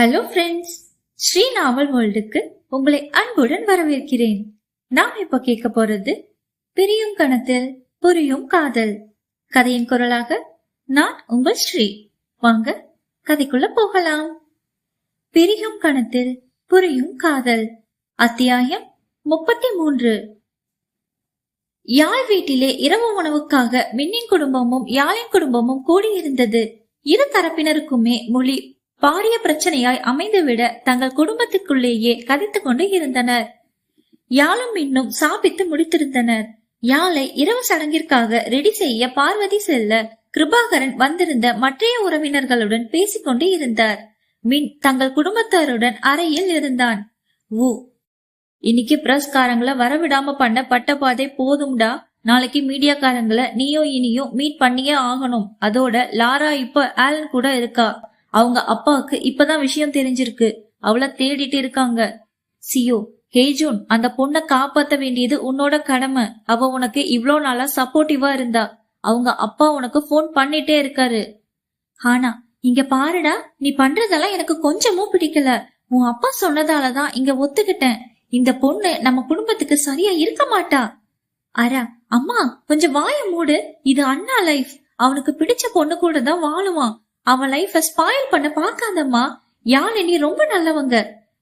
Hello friends, Sri நாவல் வேர்ல்டுக்கு உங்களை அன்புடன் வரவேற்கிறேன். நாம் இப்ப கேட்க போறது பிரியும் கணத்தில் புரியும் காதல். கதையின் குரலாக நான் உங்கள் ஸ்ரீ. வாங்க கதைக்குள்ள போகலாம். பிரியும் கணத்தில் புரியும் காதல், அத்தியாயம் 33. யாழ் வீட்டிலே இரவு உணவுக்காக மின்னின் குடும்பமும் யாழின் குடும்பமும் கூடியிருந்தது. இரு தரப்பினருக்குமே மொழி பாரிய பிரச்சனையாய் அமைந்துவிட தங்கள் குடும்பத்துக்குள்ளேயே கதைத்துக் கொண்டு இருந்தனர். யாழும் இன்னும் சாப்பிட்டு முடித்திருந்தனர். யாழை இரவு சடங்கிற்காக ரெடி செய்ய பார்வதி செல்ல கிருபாகரன் வந்திருந்த மற்றைய உறவினர்களுடன் பேசிக்கொண்டு இருந்தார். மின் தங்கள் குடும்பத்தாருடன் அறையில் இருந்தான். இன்னைக்கு பிரஸ்காரங்களை வரவிடாம பண்ண பட்ட பாதை போதும்டா. நாளைக்கு மீடியாக்காரங்களை நீயோ இனியும் மீட் பண்ணியே ஆகணும். அதோட லாரா இப்ப ஆலன் கூட இருக்கா. அவங்க அப்பாவுக்கு இப்பதான் விஷயம் தெரிஞ்சிருக்கு. அவளை தேடிட்டு இருக்காங்க. சியோ, ஹேஜூன், அந்த பொண்ணை காப்பாத்த வேண்டியது உன்னோட கடமை. அவ உனக்கு இவ்ளோ நாளா சப்போர்ட்டிவா இருந்தா. அவங்க அப்பா உனக்கு போன் பண்ணிட்டே இருக்காரு. ஆனா இங்க பாருடா, நீ பண்றதெல்லாம் எனக்கு கொஞ்சமும் பிடிக்கல. உன் அப்பா சொன்னதாலதான் இங்க ஒத்துக்கிட்டேன். இந்த பொண்ணு நம்ம குடும்பத்துக்கு சரியா இருக்க மாட்டா. அரா அம்மா, கொஞ்சம் வாய மூடு. இது அண்ணா லைஃப். அவனுக்கு பிடிச்ச பொண்ணு கூட தான் வாழுவான். அவன் லைஃப ஸ்பாயில் பண்ண பாக்காதம்மா. யாழினி ரொம்ப நல்லவங்க.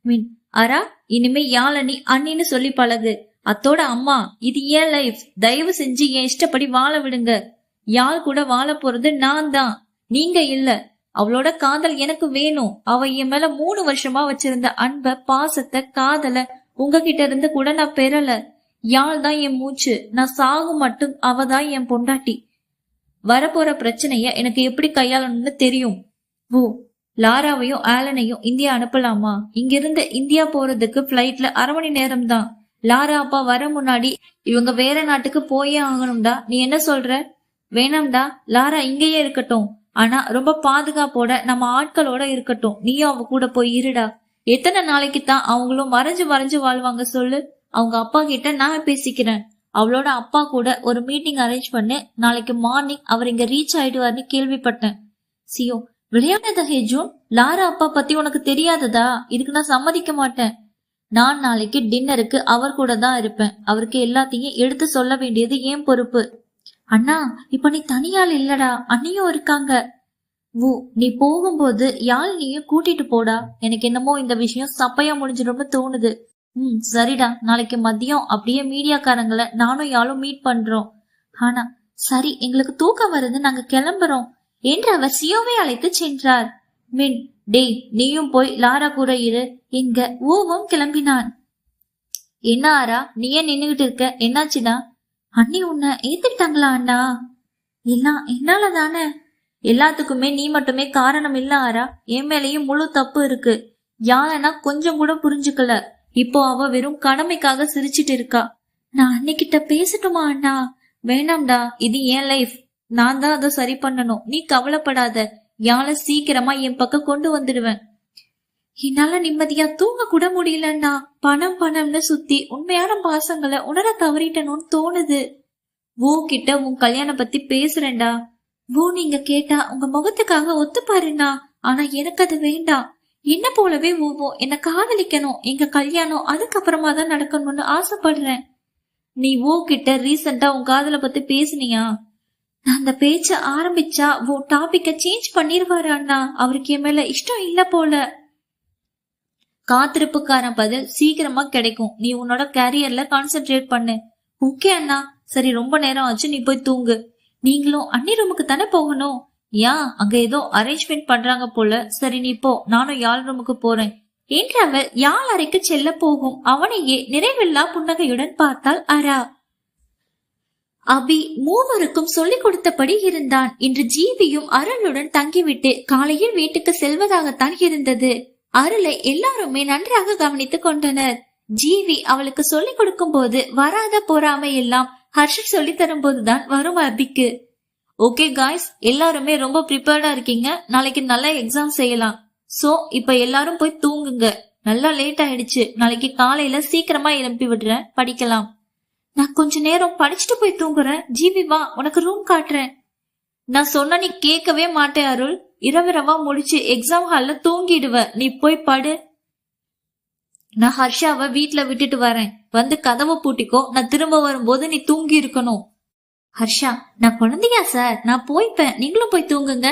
மீன் அரா, இனிமே யாழினி அண்ணின்னு சொல்லி பழகு. அத்தோட அம்மா, இது ஏன் லைஃப். தயவு செஞ்சு என் இஷ்டப்படி வாழ விடுங்க. யாழ் கூட வாழ போறது நான் தான், நீங்க இல்ல. அவளோட காதல் எனக்கு வேணும். அவ என் மேல 3 வருஷமா வச்சிருந்த அன்ப, பாசத்தை, காதல உங்ககிட்ட இருந்து கூட நான் பெறல. யாழ் தான் என் மூச்சு. நான் சாகும் மட்டும் அவதான் என் பொண்டாட்டி. வரப்போற பிரச்சனைய எனக்கு எப்படி கையாளணும்னு தெரியும். லாராவையும் ஆலனையும் இந்தியா அனுப்பலாமா? இங்கிருந்து இந்தியா போறதுக்கு பிளைட்ல 1/2 மணி நேரம் தான். லாரா அப்பா வர முன்னாடி இவங்க வேற நாட்டுக்கு போயே ஆகணும்டா. நீ என்ன சொல்ற? வேணாம்டா, லாரா இங்கேயே இருக்கட்டும். ஆனா ரொம்ப பாதுகாப்போட நம்ம ஆட்களோட இருக்கட்டும். நீயும் அவ கூட போய் இருடா. எத்தனை நாளைக்கு தான் அவங்களும் மறைஞ்சு மறைஞ்சு வாழ்வாங்க சொல்லு? அவங்க அப்பா கிட்ட நான் பேசிக்கிறேன். அவளோட அப்பா கூட ஒரு மீட்டிங் அரேஞ்ச் பண்ணு. நாளைக்கு மார்னிங் அவர் இங்க ரீச் ஆயிடுவார்னு கேள்விப்பட்டேன். சியோ, விளையாடாத ஹேஜூன். லாரா அப்பா பத்தி உனக்கு தெரியாததா? இதுக்கு நான் சம்மதிக்க மாட்டேன். நான் நாளைக்கு டின்னருக்கு அவர் கூட தான் இருப்பேன். அவருக்கு எல்லாத்தையும் எடுத்து சொல்ல வேண்டியது ஏன் பொறுப்பு. அண்ணா, இப்ப நீ தனியால் இல்லடா, அண்ணியும் இருக்காங்க. நீ போகும்போது யாழினியும் கூட்டிட்டு போடா. எனக்கு என்னமோ இந்த விஷயம் சப்பையா முடிஞ்சிடும்னு தோணுது. சரிடா, நாளைக்கு மதியம் அப்படியே மீடியாக்காரங்களை நானும் யாழும் மீட் பண்றோம். ஆனா சரி, எங்களுக்கு தூக்கம் வருது, நாங்க கிளம்புறோம் என்று அவர் சியோவை அழைத்து சென்றார். மின், டேய், நீயும் போய் லாரா கூட இரு. இங்க ஓவும் கிளம்பினான். என்ன ஆரா, நீ ஏன் நின்னுகிட்டு இருக்க? என்னாச்சுடா? அண்ணி உன்னை ஏத்துக்கிட்டாங்களா? அண்ணா, எல்லாம் என்னால தானே. எல்லாத்துக்குமே நீ மட்டுமே காரணம் இல்ல ஆரா. என் மேலேயும் முழு தப்பு இருக்கு. யாழனா கொஞ்சம் கூட புரிஞ்சுக்கல. இப்போ அவ வெறும் கடமைக்காக சிரிச்சிட்டு இருக்கா. நான் அன்னிக்கிட்ட பேசட்டுமா? அண்ணா வேணாம்டா, இது என் லைஃப். நான் தான் அதை சரி பண்ணணும். நீ கவலைப்படாத. யாழ சீக்கிரமா என் பக்கம் கொண்டு வந்துடுவேன். என்னால நிம்மதியா தூங்க கூட முடியலன்னா. பணம் பணம்னு சுத்தி உண்மையான பாசங்களை உணர தவறிட்டனும்னு தோணுது. கிட்ட உன் கல்யாணம் பத்தி பேசுறேன்டா. நீங்க கேட்டா உங்க முகத்துக்காக ஒத்துப்பாருண்ணா. ஆனா எனக்கு அது வேண்டாம். என்ன போலவே என்ன காதலிக்கணும். எங்க கல்யாணம் அதுக்கப்புறமா தான் நடக்கணும்னு ஆசைப்படுறேன். நீ கிட்ட ரீசெண்டா உன் காதலை பத்தி பேசுனியா? நான் அந்த பேச்ச ஆரம்பிச்சா டாபிக்க சேஞ்ச் பண்ணிருவாரு அண்ணா. அவருக்கு என் மேல இஷ்டம் இல்ல போல. காத்திருப்புக்காரன் பதில் சீக்கிரமா கிடைக்கும். நீ உன்னோட கேரியர்ல கான்சென்ட்ரேட் பண்ணு. ஓகே அண்ணா. சரி, ரொம்ப நேரம் ஆச்சு, நீ போய் தூங்கு. நீங்களும் அண்ணி ரூமுக்கு தானே போகணும்? அங்க ஏதோ அரேஞ்ச்மெண்ட் பண்றாங்க போல. சரி, நீ போ, நானும் யாழ் ரூமுக்கு போறேன் என்று அவள் யாழ் அறைக்கு செல்ல போகும் அவனையே நிறைவில்லா புன்னகையுடன் பார்த்தாள் அரா. அபி மூவருக்கும் சொல்லிக் கொடுத்தபடி இருந்தான். இன்று ஜீவியும் அருளுடன் தங்கிவிட்டு காலையில் வீட்டுக்கு செல்வதாகத்தான் இருந்தது. அருளை எல்லாருமே நன்றாக கவனித்துக் கொண்டனர். ஜீவி அவளுக்கு சொல்லிக் கொடுக்கும் போது வராத பொறாமை எல்லாம் ஹர்ஷ் சொல்லி தரும் போதுதான் வரும் அபிக்கு. ஓகே காய்ஸ், எல்லாருமே ரொம்ப ப்ரிப்பேர்டா இருக்கீங்க. நாளைக்கு நல்ல எக்ஸாம் செய்யலாம். சோ இப்ப எல்லாரும் போய் தூங்குங்க. நல்லா லேட் ஆயிடுச்சு. நாளைக்கு காலையில சீக்கிரமா எழுப்பி விடுறேன், படிக்கலாம். நான் கொஞ்ச நேரம் படிச்சுட்டு போய் தூங்குறேன். ஜீவி வா, உனக்கு ரூம் காட்டுறேன். நான் சொன்ன நீ கேட்கவே மாட்டேன் அருள். இரவிரவா முடிச்சு எக்ஸாம் ஹால்ல தூங்கிடுவ. நீ போய் படு. நான் ஹர்ஷாவை வீட்டுல விட்டுட்டு வரேன். வந்து கதவை பூட்டிக்கோ. நான் திரும்ப வரும்போது நீ தூங்கி இருக்கணும். ஹர்ஷா, நான் குழந்தையா சார், நான் போய்ப்பேன். நீங்களும் போய் தூங்குங்க.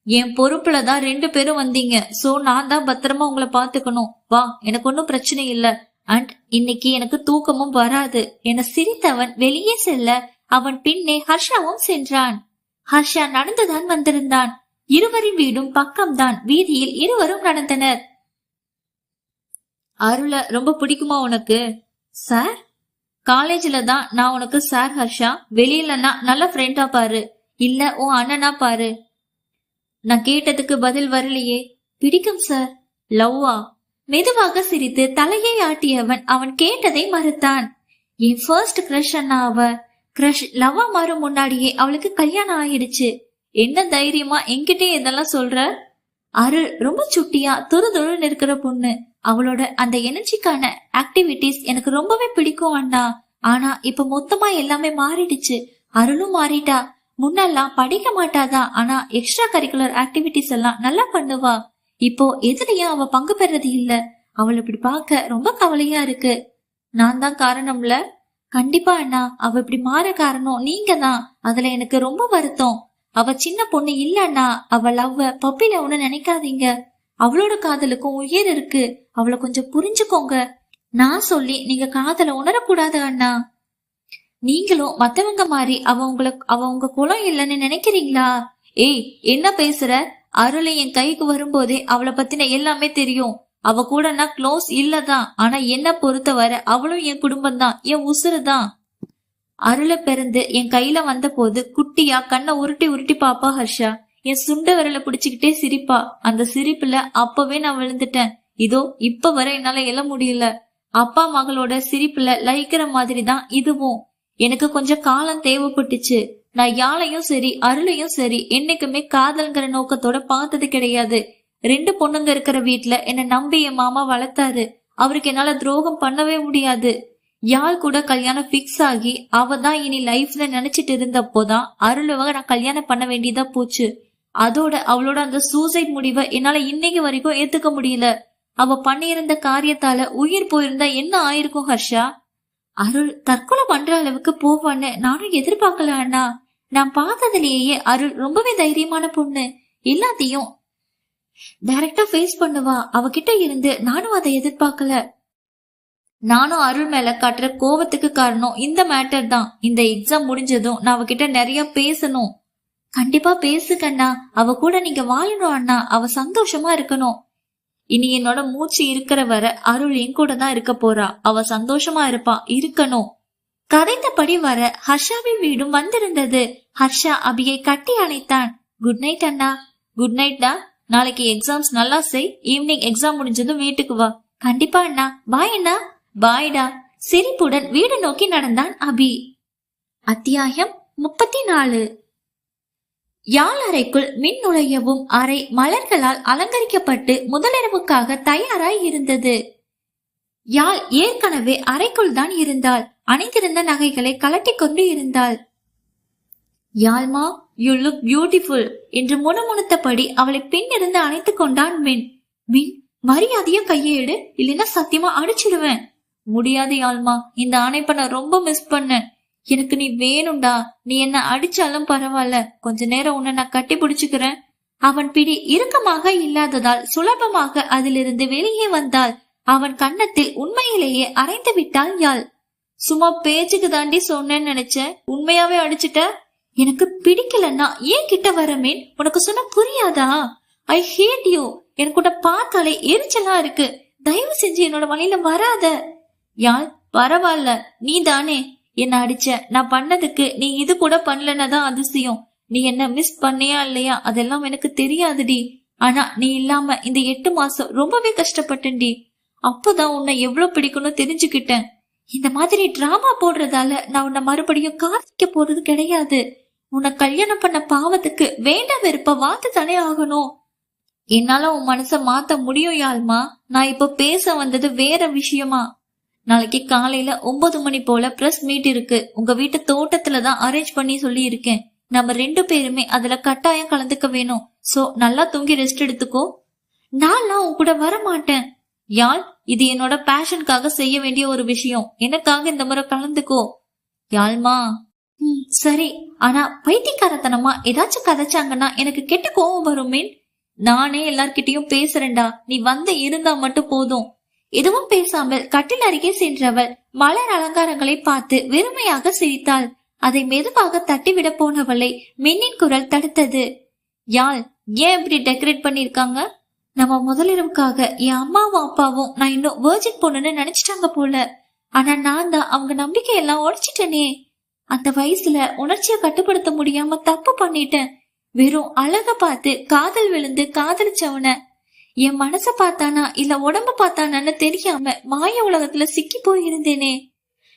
என் பொறுப்புலதான் 2 பேரும் வந்தீங்க. சோ நான் தான் பத்திரமா உங்களை பாத்துக்கணும். வா, எனக்கு ஒன்னும் பிரச்சனை இல்ல. அண்ட் இன்னைக்கு எனக்கு தூக்கமும் வராது என சிரித்தவன் வெளியே செல்ல அவன் பின்னே ஹர்ஷாவும் சென்றான். ஹர்ஷா நடந்துதான் வந்திருந்தான். இருவரின் வீடும் பக்கம்தான். வீதியில் இருவரும் நடந்தனர். அருள ரொம்ப பிடிக்குமா உனக்கு? சார், காலேஜ்ல தான் நான் உனக்கு சார் ஹர்ஷா. வெளியிலன்னா நல்ல ஃப்ரெண்டா பாரு, இல்ல உன் அண்ணனா பாரு. நான் கேட்டதுக்கு பதில் வரலையே. பிடிக்கும் சார். லவ்வா? மெதுவாக சிரித்து தலையை ஆட்டியவன் அவன் கேட்டதை மறுத்தான். என் ஃபர்ஸ்ட் கிரஷ் அண்ணா அவ. கிரஷ் லவ்வா மாறும் முன்னாடியே அவளுக்கு கல்யாணம் ஆயிடுச்சு. என்ன தைரியமா என்கிட்டே இதெல்லாம் சொல்ற? அருள் ரொம்ப சுட்டியா துருதுருன்னு இருக்கிற பொண்ணு. அவளோட அந்த எனர்ஜிக்கான ஆக்டிவிட்டிஸ் எனக்கு ரொம்பவே பிடிக்கும் அண்ணா. ஆனா இப்ப மொத்தமா எல்லாமே மாறிடுச்சு. அருளும் மாறிட்டா. முன்னெல்லாம் படிக்க மாட்டாதா, ஆனா எக்ஸ்ட்ரா கரிக்குலர் ஆக்டிவிட்டிஸ் எல்லாம் நல்லா பண்ணுவா. இப்போ எதுலயும் அவ பங்கு பெறது இல்ல. அவளை இப்படி பார்க்க ரொம்ப கவலையா இருக்கு. நான் தான் காரணம்ல? கண்டிப்பா அண்ணா, அவ இப்படி மாற காரணம் நீங்க தான். அதுல எனக்கு ரொம்ப வருத்தம். அவ சின்ன பொண்ணு இல்ல அண்ணா. அவ லவ்வ பப்பி லவ்னு நினைக்காதீங்க. அவளோட காதலுக்கும் உயிர் இருக்கு. அவளை கொஞ்சம் புரிஞ்சுக்கோங்க. நான் சொல்லி நீங்க காதல உணரக்கூடாது அண்ணா. நீங்களும் மத்தவங்க மாதிரி அவ உங்க குலம் இல்லைன்னு நினைக்கிறீங்களா? ஏய், என்ன பேசுற? அருளை என் கைக்கு வரும்போதே அவளை பத்தின எல்லாமே தெரியும். அவ கூட நான் க்ளோஸ் இல்லதான். ஆனா என்ன பொறுத்த வர அவளும் என் குடும்பம் தான், என் உசுறு தான். அருளை பிறந்து என் கையில வந்த போது குட்டியா கண்ணை உருட்டி உருட்டி பாப்பா ஹர்ஷா. என் சுண்ட விரலை பிடிச்சுக்கிட்டே சிரிப்பா. அந்த சிரிப்புல அப்பவே நான் விழுந்துட்டேன். இதோ இப்ப வர என்னால எழ முடியல. அப்பா மகளோட சிரிப்புல லயிக்கிற மாதிரி தான் இதுவும். எனக்கு கொஞ்சம் காலம் தேவைப்பட்டுச்சு. நான் யாழையும் சரி அருளையும் சரி என்னைக்குமே காதல்ங்கிற நோக்கத்தோட பார்த்தது கிடையாது. 2 பொண்ணுங்க இருக்கிற வீட்டுல என்ன நம்பி என் மாமா வளர்த்தாரு. அவருக்கு என்னால துரோகம் பண்ணவே முடியாது. யாழ் கூட கல்யாணம் பிக்ஸ் ஆகி அவ தான் இனி லைஃப்ல நினைச்சிட்டு இருந்தப்போதான் அருளவங்க நான் கல்யாணம் பண்ண வேண்டியதா போச்சு. அதோட அவளோட அந்த சூசைட் முடிவை என்னால இன்னைக்கு வரைக்கும் ஏத்துக்க முடியல. அவ பண்ணியிருந்த காரியத்தால உயிர் போயிருந்தா என்ன ஆயிருக்கும் ஹர்ஷா? அருள் தற்கொலை பண்ற அளவுக்கு போவான்னு நானும் எதிர்பார்க்கல அண்ணா. நான் பார்த்ததுலேயே அருள் ரொம்பவே தைரியமான பொண்ணு. எல்லாத்தையும் டைரக்டா ஃபேஸ் பண்ணுவா. அவகிட்ட இருந்து நானும் அதை எதிர்பார்க்கல. நானும் அருள் மேல காட்டுற கோவத்துக்கு காரணம் இந்த மேட்டர் தான். இந்த எக்ஸாம் முடிஞ்சதும் நான் அவகிட்ட நிறைய பேசணும். கண்டிப்பா பேசுகண்ணா. அவ கூட நீங்க வாழணும் அண்ணா. அவ சந்தோஷமா இருக்கணும். இனி என்னோட மூச்சு இருக்கிற வர அருள் என் கூட தான் இருக்க போறா. அவ சந்தோஷமா இருப்பா, இருக்கணும். கதைத்தபடி வர ஹர்ஷாவின் வீடும் வந்திருந்தது. ஹர்ஷா அபியை கட்டி அணைத்தான். குட் நைட் அண்ணா. குட் நைட் டா. நாளைக்கு எக்ஸாம்ஸ் நல்லா செய். ஈவினிங் எக்ஸாம் முடிஞ்சதும் வீட்டுக்கு வா. கண்டிப்பா அண்ணா. பாய் அண்ணா. பாய்டா. சிரிப்புடன் வீடு நோக்கி நடந்தான் அபி. அத்தியாயம் 34. யாழ் அறைக்குள் மின் நுழையவும் அறை மலர்களால் அலங்கரிக்கப்பட்டு முதலிரவுக்காக தயாராய் இருந்தது. யாழ் ஏற்கனவே அறைக்குள் தான் இருந்தாள். அணிந்திருந்த நகைகளை கலட்டி கொண்டு இருந்தாள். யாழ்மா, யூ லுக் பியூட்டிஃபுல் என்று முணுமுணுத்தபடி அவளை பின்னிருந்து அணைத்துக் கொண்டான் மின். மின், மரியாதையா கையை எடு, இல்லைன்னா சத்தியமா அடிச்சிடுவேன். முடியாது யாழ்மா, இந்த அணைப்ப நான் ரொம்ப மிஸ் பண்ணேன். எனக்கு நீ வேணும்டா. நீ என்ன அடிச்சாலும் பரவாயில்ல. கொஞ்ச நேரம் உன்னை நான் கட்டி பிடிச்சுக்கிறேன். அவன் பிடி இறுக்கமாக இல்லாததால் சுலபமாக அதிலிருந்து வெளியே வந்தாள். அவன் கன்னத்தில் உண்மையிலேயே அரைந்து விட்டாள் யாழ். சும்மா பேச்சுக்கு தாண்டி சொன்னேன்னு நினைச்சேன். உண்மையாவே அடிச்சுட்ட. எனக்கு பிடிக்கலன்னா ஏன் கிட்ட வரமேன்? உனக்கு சொன்ன புரியாதா? ஐ ஹேட் யூ. எனக்கு உன்னை பார்த்தாலே எரிச்சலா இருக்கு. தயவு செஞ்சு என்னோட வழியில வராத. யாழ், பரவாயில்ல, நீ தானே என்ன அடிச்ச. நான் பண்ணதுக்கு நீ இது கூட பண்ணலன்னதான் அதிசயம். நீ என்ன மிஸ் பண்ணியா இல்லையா அதெல்லாம் எனக்கு தெரியாதுடி. ஆனா நீ இல்லாம இந்த 8 மாசம் ரொம்பவே கஷ்டப்பட்டேன்டி. அப்போதான் உன்னை எவ்வளவு பிடிக்கும்னு தெரிஞ்சுக்கிட்டேன். இந்த மாதிரி டிராமா போடுறதால நான் உன்னை மறுபடியும் காதலிக்க போறது கிடையாது. உன்னை கல்யாணம் பண்ண பாவத்துக்கு வேண்டாம் வெறுப்ப வாத்து தானே ஆகணும். என்னால உன் மனச மாத்த முடியும் யாழ்மா. நான் இப்ப பேச வந்தது வேற விஷயமா. நாளைக்கு காலையில 9 மணி போல பிரஸ் மீட் இருக்கு. உங்க வீட்டு தோட்டத்துலதான் அரேஞ்ச் பண்ணி சொல்லி இருக்கேன். நம்ம 2 பேருமே அதுல கட்டாயம் கலந்துக்க வேணும். சோ நல்லா தூங்கி ரெஸ்ட் எடுத்துக்கோ. நான்லாம் உன் கூட வர மாட்டேன். யாழ், இது என்னோட பேஷனுக்காக செய்ய வேண்டிய ஒரு விஷயம். எனக்காக இந்த முறை கலந்துக்கோ. யாழ்மா. சரி, ஆனா பைத்தியக்காரத்தனமா ஏதாச்சும் கதைச்சாங்கன்னா எனக்கு கெட்ட கோவம் வருமே. நானே எல்லார்கிட்டயும் பேசுறேன்டா, நீ வந்து இருந்தா மட்டும் போதும். எதுவும் பேசாமல் கட்டில் அருகே சென்றவள் மலர் அலங்காரங்களை பார்த்து வெறுமையாக சிரித்தாள். அதை மெதுவாக தட்டிவிட போனவளை மின்னின் குரல் தடுத்தது. யாழ், ஏன் இப்படி டெக்கரேட் பண்ணிருக்காங்க? நம்ம முதலிரவுக்காக என் அம்மாவும் அப்பாவும் நான் இன்னும் வெர்ஜின் பொண்ணுன்னு நினைச்சிட்டாங்க போல. ஆனா நான் தான் அவங்க நம்பிக்கையெல்லாம் உடைச்சிட்டேனே. அந்த வயசுல உணர்ச்சியை கட்டுப்படுத்த முடியாம தப்பு பண்ணிட்டேன். வெறும் அழக பார்த்து காதல் விழுந்து காதலிச்சவன என் மனச பார்த்தானா இல்ல உடம்ப பார்த்தானான்னு தெரியாம மாய உலகத்துல சிக்கி போயிருந்தேனே.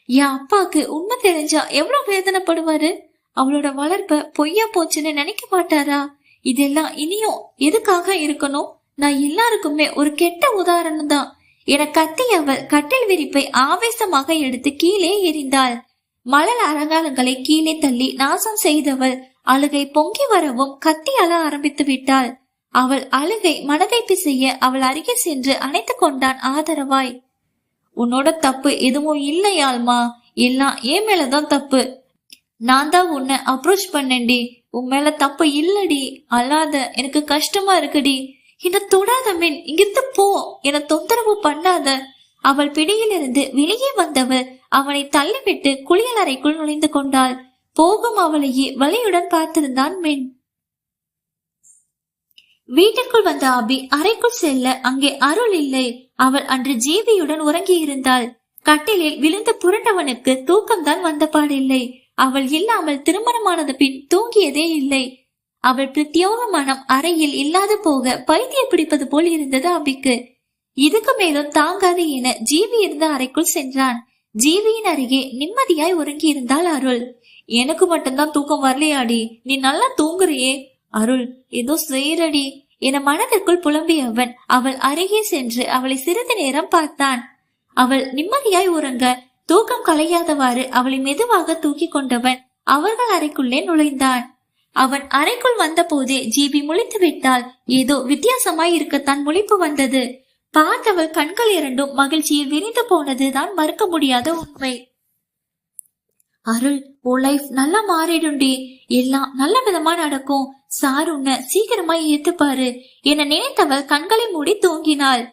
என் அப்பாக்கு உண்மை தெரிஞ்சா எவ்வளவு வேதனைப்படுவாரு. அவளோட வளர்ப்ப பொய்யா போச்சுன்னு நினைக்க மாட்டாரா? இதெல்லாம் இனியும் எதுக்காக இருக்கணும்? நான் எல்லாருக்குமே ஒரு கெட்ட உதாரணம் தான். என கத்தி அவள் கட்டில் விரிப்பை ஆவேசமாக எடுத்து கீழே எறிந்தாள். மலர் அலங்காரங்களை கீழே தள்ளி நாசம் செய்தவள் அழுகை பொங்கி வரவும் கத்தி அழ ஆரம்பித்து விட்டாள். அவள் அழுகை மனதை பிசைய அவள் அருகே சென்று அணைத்து கொண்டான் ஆதரவாய். உன்னோட தப்பு எதுவும் இல்லையாள்மா, எல்லாம் என் மேலதான் தப்பு. நான் தான் உன்னை அப்ரோச் பண்ணேன்டி, உன் மேல தப்பு இல்லடி. அல்லாத, எனக்கு கஷ்டமா இருக்குடி. என்ன தொடாத மீன், இங்கிருந்து போ, என தொந்தரவு பண்ணாத. அவள் பிடியிலிருந்து வெளியே வந்தவள் அவனை தள்ளிவிட்டு குளியல் அறைக்குள் நுழைந்து கொண்டாள். போகும் அவளையே வலியுடன் பார்த்திருந்தான் மின். வீட்டிற்குள் வந்த அபி அறைக்குள் செல்ல அங்கே அருள் இல்லை. அவள் அன்று ஜீவியுடன் உறங்கி இருந்தாள். கட்டிலில் விழுந்து புரண்டவனுக்கு தூக்கம்தான் வந்த பாடில்லை. அவள் இல்லாமல் திருமணமானது பின் தூங்கியதே இல்லை. அவள் பிரத்யோக மனம் அறையில் இல்லாது போக பைத்தியம் பிடிப்பது போல் இருந்தது அபிக்கு. இதுக்கு மேலும் தாங்காது என ஜீவி இருந்த அறைக்குள் சென்றான். ஜீவியின் அருகே நிம்மதியாய் உறங்கி இருந்தாள் அருள். எனக்கு மட்டும்தான் தூக்கம் வரலையாடி, நீ நல்லா தூங்குறியே. அருள், ஏதோ செய்யறடி என மனதிற்குள் புலம்பியவன் அவள் அருகே சென்று அவளை சிறிது நேரம் பார்த்தான். அவள் நிம்மதியாய் உறங்க தூக்கம் கலையாதவாறு அவளை மெதுவாக தூக்கி கொண்டவன் அவர்கள் அறைக்குள்ளே நுழைந்தான். அவன் அறைக்குள் வந்த போதே ஜீவி முழித்து விட்டாள். ஏதோ வித்தியாசமாய் இருக்கத்தான் முழிப்பு வந்தது. பார்த்தவள் கண்கள் இரண்டும் மகிழ்ச்சியில் விரிந்து போனதுதான் மறுக்க முடியாத உண்மை. அருள், உன் லைஃப் நல்லா மாறிடும்டி, எல்லாம் நல்ல விதமா நடக்கும். சார் உன்னை சீக்கிரமா ஏத்துப்பாரு என நினைத்தவள் கண்களை மூடி தூங்கினாள்.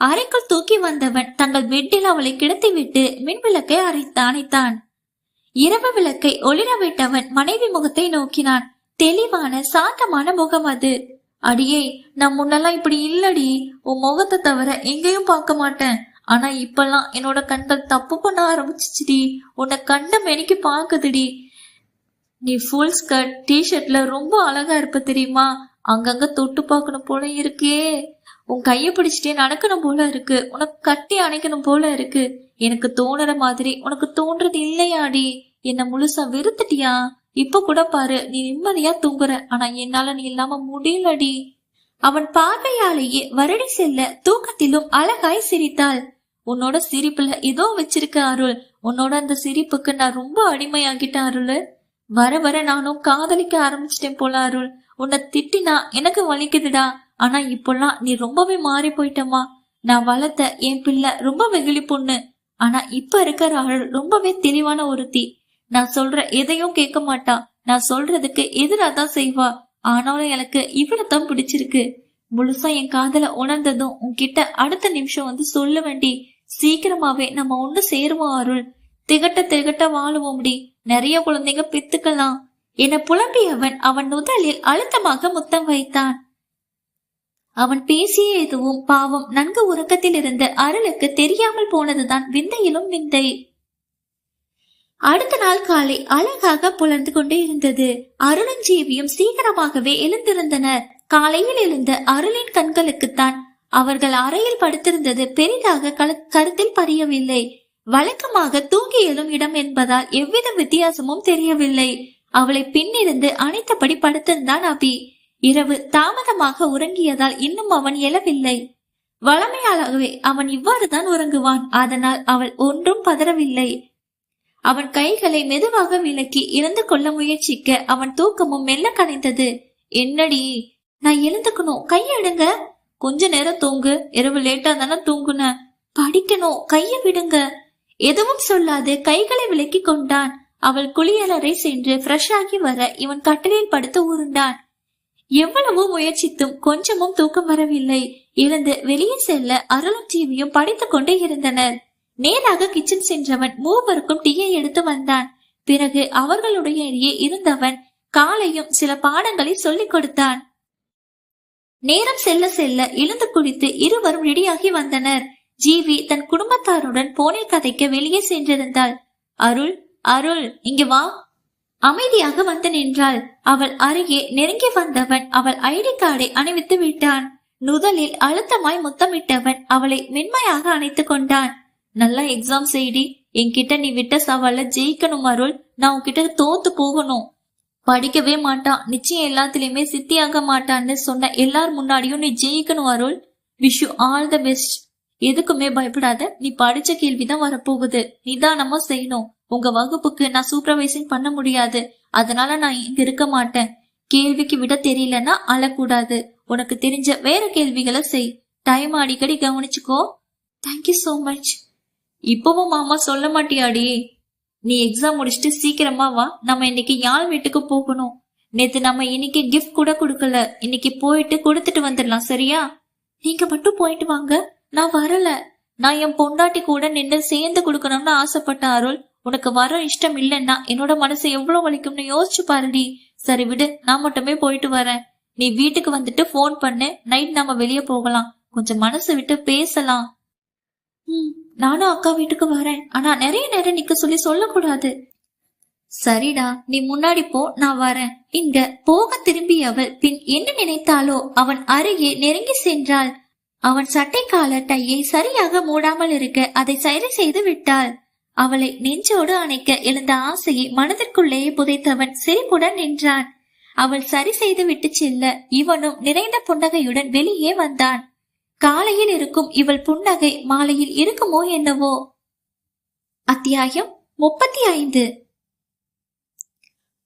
அறைக்குள் தூக்கி வந்தவன் தங்கள் பெட்டில் அவளை கிடத்தி விட்டு மின் விளக்கை அணைத்தான். இரவு விளக்கை ஒளிர விட்டவன் மனைவி முகத்தை நோக்கினான். தெளிவான சாந்தமான முகம் அது. அடியே, நான் முன்னெல்லாம் இப்படி இல்லடி, உன் முகத்தை தவிர எங்கேயும் பார்க்க மாட்டேன். ஆனா இப்பெல்லாம் என்னோட கண்கள் தப்பு பண்ண ஆரம்பிச்சிச்சுடி. உன்னை கண்ட மெனிக்கு பாக்குதுடி. நீ ஃபுல் ஸ்கர்ட் டிஷர்ட்ல ரொம்ப அழகா இருப்ப தெரியுமா? அங்கங்க தொட்டு பார்க்கணும் போல இருக்கே. உன் கைய பிடிச்சிட்டே நடக்கணும் போல இருக்கு. உனக்கு கட்டி அணைக்கணும் போல இருக்கு. எனக்கு தோணுற மாதிரி உனக்கு தோன்றது இல்லையாடி? என்ன முழுசா வெறுத்துட்டியா? இப்ப கூட பாரு, நீ நிம்மதியா தூங்குற. ஆனா என்னால நீ இல்லாம முடியலடி. அவன் பார்வையாலேயே வருடி செல்ல தூக்கத்திலும் அழகாய் சிரித்தாள். உன்னோட சிரிப்புல ஏதோ வச்சிருக்க அருள். உன்னோட அந்த சிரிப்புக்கு நான் ரொம்ப அடிமையாகிட்டேன் அருள். வர வர நானும் காதலிக்க ஆரம்பிச்சிட்டேன் போல அருள். உன்னை திட்டினா எனக்கு வலிக்குதுடா. ஆனா இப்பெல்லாம் நீ ரொம்பவே மாறி போயிட்டமா. நான் வளர்த்த என் பிள்ளை ரொம்ப வெகுளி பொண்ணு. ஆனா இப்ப இருக்கிற அருள் ரொம்பவே தெளிவான ஒருத்தி. நான் சொல்ற எதையும் கேட்க மாட்டா. நான் சொல்றதுக்கு எதிராதான் செய்வா. ஆனாலும் எனக்கு இவ்வளவுதான் பிடிச்சிருக்கு. முழுசா என் காதல உணர்ந்ததும் உன்கிட்ட அடுத்த நிமிஷம் வந்து சொல்ல வேண்டி. சீக்கிரமாவே நம்ம ஒண்ணு சேருவோம் அருள். திகட்ட திகட்ட வாழுவோம்டி. நிறைய குழந்தைங்க பெத்துக்கலாம் என புலம்பியவன் அவன் முதலில் அழுத்தமாக முத்தம் வைத்தான். அவன் பேசிய எதுவும் பாவம் நன்கு உறக்கத்தில் இருந்த அருளுக்கு தெரியாமல் போனதுதான் விந்தையிலும் விந்தை. அடுத்த நாள் காலை அழகாக புலர்ந்து கொண்டே இருந்தது. அருளும் ஜீவியும் சீக்கிரமாகவே எழுந்திருந்தனர். காலையில் எழுந்த அருளின் கண்களுக்குத்தான் அவர்கள் அறையில் படுத்திருந்தது பெரிதாக கருத்தில் பதியவில்லை. வழக்கமாக தூங்கி எழும் இடம் என்பதால் எவ்வித வித்தியாசமும் தெரியவில்லை. அவளை பின்னிருந்து அணைத்தபடி படுத்திருந்தான் அபி. இரவு தாமதமாக உறங்கியதால் இன்னும் அவன் எழவில்லை. வழமையாகவே அவன் இவ்வாறுதான் உறங்குவான். அதனால் அவள் ஒன்றும் பதறவில்லை. அவன் கைகளை மெதுவாக விலக்கி இழந்து கொள்ள முயற்சிக்க அவன் தூக்கமும் மெல்ல கனைந்தது. என்னடி? நான் எழுந்துக்கணும், கையெடுங்க. கொஞ்ச நேரம் தூங்கு, இரவு லேட்டா தானே தூங்குன. படிக்கணும், கைய விடுங்க. எதுவும் சொல்லாது கைகளை விலக்கி கொண்டான். அவள் குளியலறை சென்று ஃப்ரெஷ் ஆகி வர இவன் கட்டிலில் படுத்து உருண்டான். எவ்வளவோ முயற்சித்தும் கொஞ்சமும் தூக்கம் வரவில்லை. எழுந்து வெளியே செல்ல அருளும் ஜீவியும் படித்துக் கொண்டு இருந்தனர். நேராக கிச்சன் சென்றவன் மூவருக்கும் டீயை எடுத்து வந்தான். பிறகு அவர்களுடைய இருந்தவன் காலையும் சில பாடங்களை சொல்லிக் கொடுத்தான். நேரம் செல்ல செல்ல எழுந்து குளித்து இருவரும் ரெடியாகி வந்தனர். ஜீவி தன் குடும்பத்தாருடன் போனில் கதைக்க வெளியே சென்றிருந்தாள். அருள், அருள், இங்க வா. அமைதியாக வந்து நின்றாள். அவள் அருகே நெருங்கி வந்தவன் அவள் ஐடி கார்டை அணிவித்து விட்டான். நுதலில் அழுத்தமாய் முத்தமிட்டவன் அவளை மென்மையாக அணைத்து கொண்டான். நல்லா எக்ஸாம் செய்டி. என்கிட்ட நீ விட்ட சவால ஜெயிக்கணும் அருள். நான் உன்கிட்ட தோத்து போகணும். படிக்கவே மாட்டான், நிச்சயம் எல்லாத்திலயுமே சித்தியாக மாட்டான்னு சொன்ன எல்லார் முன்னாடியும் நீ ஜெயிக்கணும் Arul. Wish you all the best. எதுக்குமே பயப்படாத. நீ படிச்ச கேள்விதான் வரப்போகுது. நிதானமா செய்யணும். உங்க வகுப்புக்கு நான் சூப்பர்வைசிங் பண்ண முடியாது. அதனால நான் இங்க இருக்க மாட்டேன். கேள்விக்கு விட தெரியலன்னா அழக்கூடாது. உனக்கு தெரிஞ்ச வேற கேள்விகளை செய். டைம் அடிக்கடி கவனிச்சுக்கோ. Thank you so much. இப்பவும் மாமா சொல்ல மாட்டியாடி? நீ எக்ஸாம் முடிச்சுட்டு சீக்கிரமா வா. நம்ம இன்னைக்கு யாழ் வீட்டுக்கு போகணும். நேத்து நம்ம இன்னைக்கு கிஃப்ட் கூட கொடுக்கல. இன்னைக்கு போயிட்டு கொடுத்துட்டு வந்துடலாம், சரியா? நீங்க மட்டும் போயிட்டு வாங்க, நான் வரல. நான் என் பொண்டாட்டி கூட நின்று சேர்ந்து கொடுக்கணும்னு ஆசைப்பட்ட அருள். உனக்கு வர இஷ்டம் இல்லைன்னா என்னோட மனசு எவ்வளவு வலிக்கும்னு யோசிச்சு பாருடி. சரி விடு, நான் மட்டுமே போயிட்டு வரேன். நீ வீட்டுக்கு வந்துட்டு போன் பண்ணு. நைட் நாம வெளியே போகலாம். கொஞ்சம் மனசு விட்டு பேசலாம். நானும் அக்கா வீட்டுக்கு வரேன். ஆனா நிறைய நேரம் நிக்க சொல்லி சொல்லக்கூடாது. சரிடா, நீ முன்னாடி போ, நான் வரேன். இங்க போக திரும்பியவள் பின் என்ன நினைத்தாலோ அவன் அருகே நெருங்கி சென்றாள். அவன் சட்டை கால டையை சரியாக மூடாமல் இருக்க அதை சரி செய்து விட்டாள். அவளை நெஞ்சோடு அணைக்க எழுந்த ஆசையை மனதிற்குள்ளேயே புதைத்தவன் சிரிப்புடன் நின்றான். அவள் சரி செய்து விட்டு செல்ல இவனும் நிறைந்த புன்னகையுடன் வெளியே வந்தான். காலையில் இருக்கும் இவள் புன்னகை மாலையில் இருக்குமோ என்னவோ. அத்தியாயம் 35.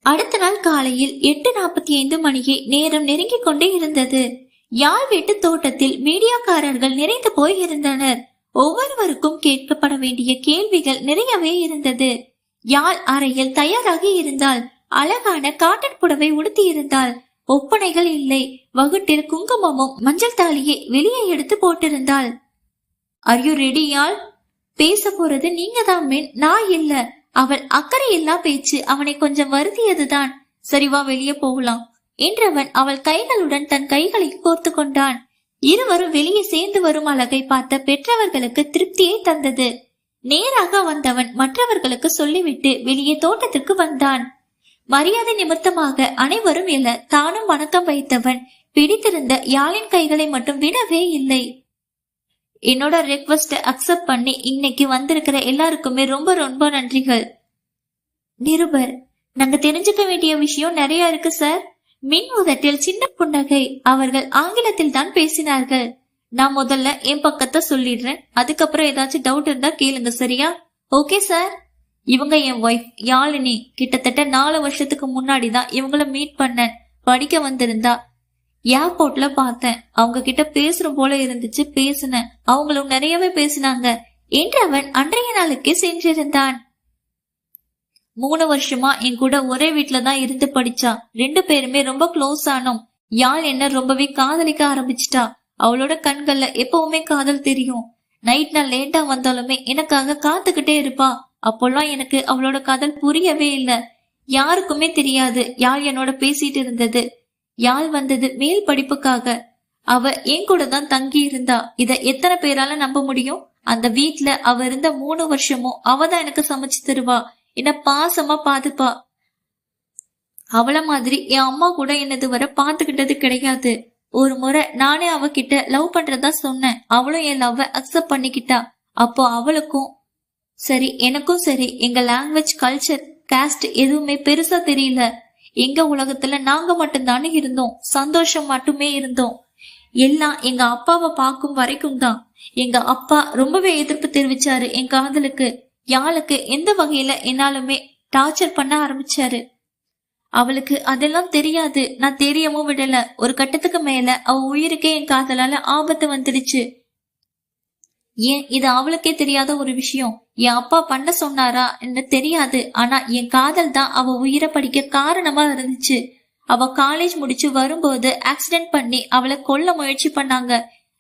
அடுத்த நாள் காலையில் 8:45 மணியை நேரம் நெருங்கிக் கொண்டே இருந்தது. யாழ் வீட்டு தோட்டத்தில் மீடியாக்காரர்கள் நிறைந்து போய் இருந்தனர். ஒவ்வொருவருக்கும் கேட்கப்பட வேண்டிய கேள்விகள் நிறையவே இருந்தது. யாழ் அறையில் தயாராகி இருந்தால். அழகான காட்டன் புடவை உடுத்தி இருந்தாள். ஒப்பனைகள் இல்லை. வகுட்டில் குங்குமமும் மஞ்சள் தாலியை வெளியே எடுத்து போட்டிருந்தாள். ஆர் யூ ரெடி யாழ்? பேச போறது நீங்க தான் மென், நான் இல்ல. அவள் அக்கறை இல்லா பேச்சு அவனை கொஞ்சம் வருத்தியதுதான். சரிவா வெளியே போகலாம் என்றவன் அவள் கைகளுடன் தன் கைகளை கோர்த்து கொண்டான். இருவரும் வெளியே சேர்ந்து வரும் அழகை பார்த்த பெற்றவர்களுக்கு திருப்தியை தந்தது. நேராக வந்தவன் மற்றவர்களுக்கு சொல்லிவிட்டு வெளியே தோட்டத்திற்கு வந்தான். மரியாதை நிமித்தமாக அனைவரும் எழ தானும் வணக்கம் வைத்தவன் பிடித்திருந்த யாழின் கைகளை மட்டும் விடவே இல்லை. என்னோட ரெக்வெஸ்ட் அக்செப்ட் பண்ணி இன்னைக்கு வந்திருக்கிற எல்லாருக்குமே ரொம்ப ரொம்ப நன்றிகள். நிருபர், நாங்க தெரிஞ்சுக்க வேண்டிய விஷயம் நிறைய இருக்கு சார். மின் உதட்டில் சின்ன புன்னகை. அவர்கள் ஆங்கிலத்தில் தான் பேசினார்கள். நான் முதல்ல என் பக்கத்தை சொல்லிடுறேன். அதுக்கப்புறம் ஏதாச்சும் டவுட் இருந்தா கேளுங்க, சரியா? Okay sir. இவங்க என் ஒய்ஃப் யாழினி. கிட்டத்தட்ட 4 வருஷத்துக்கு முன்னாடிதான் இவங்கள மீட் பண்ண. படிக்க வந்திருந்தா. ஏர்போர்ட்ல பார்த்தேன். அவங்க கிட்ட பேசுற போல இருந்துச்சு, பேசினேன். அவங்களும் நிறையவே பேசினாங்க என்றவன் அன்றைய நாளுக்கு சென்றிருந்தான். 3 வருஷமா என் கூட ஒரே வீட்டுலதான் இருந்து படிச்சா. 2 பேருமே ரொம்ப க்ளோஸ் ஆனோம். யாழ் என்ன ரொம்பவே காதலிக்க ஆரம்பிச்சிட்டா. அவளோட கண்கள்ல எப்பவுமே காதல் தெரியும். நைட் நான் லேட்டா வந்தாலுமே எனக்காக காத்துக்கிட்டே இருப்பா. அப்போல்லாம் எனக்கு அவளோட காதல் புரியவே இல்ல. யாருக்குமே தெரியாது யாழ் என்னோட பேசிட்டு இருந்தது. யாழ் வந்தது மேல் படிப்புக்காக. அவ என் கூட தான் தங்கி இருந்தா. இத எத்தனை பேரால நம்ப முடியும்? அந்த வீட்டுல அவ இருந்த 3 வருஷமும் அவதான் எனக்கு சமைச்சு தருவா. என்ன பாசமா பாத்துப்பா. அவள மாதிரி என் அம்மா கூட என்னது வர பாத்துக்கிட்டது கிடையாது. ஒரு முறை நானே அவகிட்ட லவ் பண்றதா சொன்னேன். அவளும் என் லவ் அக்செப்ட் பண்ணிக்கிட்டா. அப்போ அவளுக்கும் சரி எனக்கும் சரி எங்க லாங்குவேஜ், கல்ச்சர், காஸ்ட் எதுவுமே பெருசா தெரியல. எங்க உலகத்துல நாங்க மட்டும்தானே இருந்தோம். சந்தோஷம் மட்டுமே இருந்தோம். எல்லாம் எங்க அப்பாவை பார்க்கும் வரைக்கும் தான். எங்க அப்பா ரொம்பவே எதிர்ப்பு தெரிவிச்சாரு என் காதலுக்கு. யாழுக்கு எந்த வகையில என்னாலுமே டார்ச்சர் பண்ண ஆரம்பிச்சாரு. அவளுக்கு அதெல்லாம் தெரியாது, நான் தெரியவும் விடல. ஒரு கட்டத்துக்கு மேல அவ உயிருக்கே என் காதலால ஆபத்து வந்துடுச்சு. ஏன் இது அவளுக்கே தெரியாத ஒரு விஷயம்? என் அப்பா பண்ண சொன்னாரா என்ன தெரியாது, ஆனா என் காதல் தான் அவ உயிரை படிக்க காரணமா இருந்துச்சு. அவ காலேஜ் முடிச்சு வரும்போது ஆக்சிடென்ட் பண்ணி அவளை கொல்ல முயற்சி பண்ணாங்க.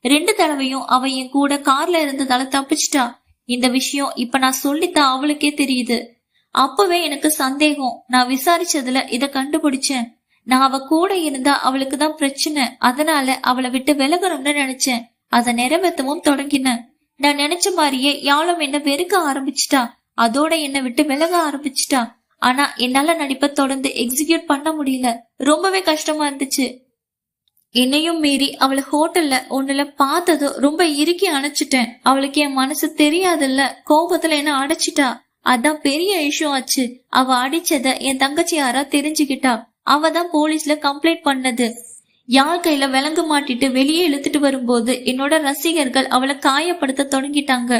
2 தடவையும் அவ என் கூட கார்ல இருந்ததால தப்பிச்சிட்டா. இந்த விஷயம் இப்ப நான் சொல்லித்தான் அவளுக்கே தெரியுது. அப்பவே எனக்கு சந்தேகம். நான் விசாரிச்சதுல இத கண்டுபிடிச்சேன். நான் அவ கூட இருந்தா அவளுக்கு தான் பிரச்சனை, அதனால அவளை விட்டு விலகணும்னு நினைச்சேன். அதை நிறைவேற்றவும் தொடங்கினேன். நான் நினைச்ச மாதிரியே யாழும் என்ன வெறுக்க ஆரம்பிச்சிட்டா. அதோட என்ன விட்டு விலக ஆரம்பிச்சிட்டா. ஆனா என்னால நடிப்பை தொடர்ந்து எக்ஸிக்யூட் பண்ண முடியல. ரொம்பவே கஷ்டமா இருந்துச்சு. என்னையும் மீறி அவளை ஹோட்டல்ல ஒண்ணுல பார்த்ததும் ரொம்ப இறுக்கி அணைச்சிட்டேன். அவளுக்கு என் மனசு தெரியாதுல்ல, கோபத்துல என்ன அடைச்சிட்டா. அதான் பெரிய இஷ்யூ ஆச்சு. அவ அடிச்சத என் தங்கச்சி யாரா தெரிஞ்சுக்கிட்டா. அவ தான் போலீஸ்ல கம்ப்ளைண்ட் பண்ணது. யாழ் கையில விலங்கு மாட்டிட்டு வெளியே இழுத்துட்டு வரும்போது என்னோட ரசிகர்கள் அவளை காயப்படுத்த தொடங்கிட்டாங்க.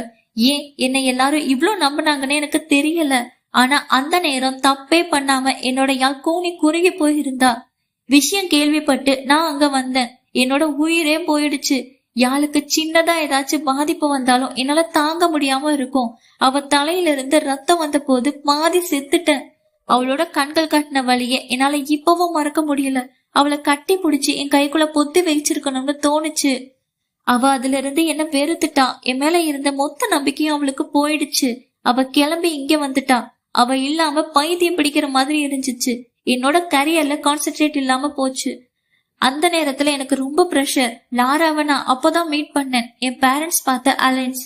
ஏன் என்னை எல்லாரும் இவ்ளோ நம்பினாங்கன்னு எனக்கு தெரியல. ஆனா அந்த நேரம் தப்பே பண்ணாம என்னோட யாழ் கூனி குறுகி போயிருந்தா. விஷயம் கேள்விப்பட்டு நான் அங்க வந்தேன். என்னோட உயிரே போயிடுச்சு. யாழுக்கு சின்னதா ஏதாச்சும் பாதிப்பு வந்தாலும் என்னால தாங்க முடியாம இருக்கும். அவ தலையில இருந்து ரத்தம் வந்த போது பாதி செத்துட்டேன். அவளோட கண்கள் காட்டின வழிய என்னால இப்பவும் மறக்க முடியல. அவளை கட்டி பிடிச்சி என் கைக்குள்ள பொத்தி வச்சிருக்கணும்னு தோணுச்சு. அவ அதுல இருந்து என்ன வெறுத்துட்டா. என் மேல இருந்த மொத்த நம்பிக்கையும் அவளுக்கு போயிடுச்சு. அவ கிளம்பி இங்க வந்துட்டா. அவ இல்லாம பைத்தியம் பிடிக்கிற மாதிரி இருந்துச்சு. என்னோட கரியர்ல கான்சென்ட்ரேட் இல்லாம போச்சு. அந்த நேரத்துல எனக்கு ரொம்ப ப்ரெஷர். லாராவை நான் அப்போதான் மீட் பண்ணேன். என் பேரண்ட்ஸ் பார்த்த அலைன்ஸ்.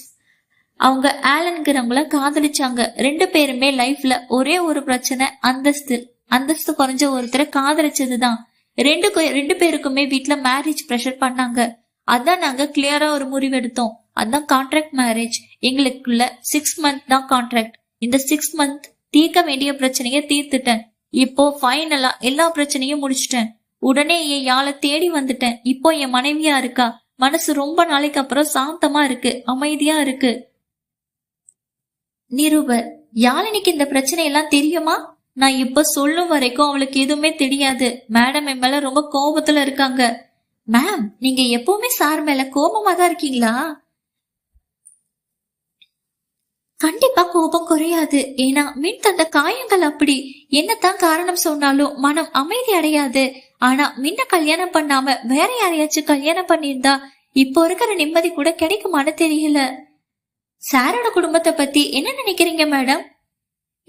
அவங்க ஆலன்கிறவங்கள காதலிச்சாங்க. 2 பேருமே லைஃப்ல ஒரே ஒரு பிரச்சனை, அந்தஸ்து குறைஞ்ச ஒருத்தரை காதலிச்சதுதான். 2 பேருக்குமே வீட்டுல மேரேஜ் ப்ரெஷர் பண்ணாங்க. அதான் நாங்க கிளியரா ஒரு முடிவு எடுத்தோம். அதான் கான்ட்ராக்ட் மேரேஜ். எங்களுக்குள்ள 6 மந்த் தான் கான்ட்ராக்ட். இந்த 6 மந்த் தீர்க்க வேண்டிய பிரச்சனைய தீர்த்துட்டேன். இப்போ ஃபைனலா எல்லா பிரச்சனையும் முடிச்சிட்டேன். உடனே என் யாழை தேடி வந்துட்டேன். இப்போ என் மனைவியா இருக்கா. மனசு ரொம்ப நாளைக்கு அப்புறம் சாந்தமா இருக்கு, அமைதியா இருக்கு. நிருபர், யாழினிக்கு இந்த பிரச்சனை எல்லாம் தெரியுமா? நான் இப்ப சொல்லும் வரைக்கும் அவளுக்கு எதுவுமே தெரியாது. மேடம் என் மேல ரொம்ப கோபத்துல இருக்காங்க. மேம், நீங்க எப்பவுமே சார் மேல கோபமா தான் இருக்கீங்களா? கண்டிப்பா கோபம் குறையாது. ஏன்னா மின் தந்த காயங்கள் அப்படி. என்னத்தான் காரணம் சொன்னாலும் மனம் அமைதி அடையாது. ஆனா மின்ன கல்யாணம் பண்ணாம வேற யாரையாச்சும் கல்யாணம் பண்ணியிருந்தா இப்போ இருக்கிற நிம்மதி கூட கிடைக்குமான்னு தெரியல. சாரோட குடும்பத்தை பத்தி என்ன நினைக்கிறீங்க மேடம்?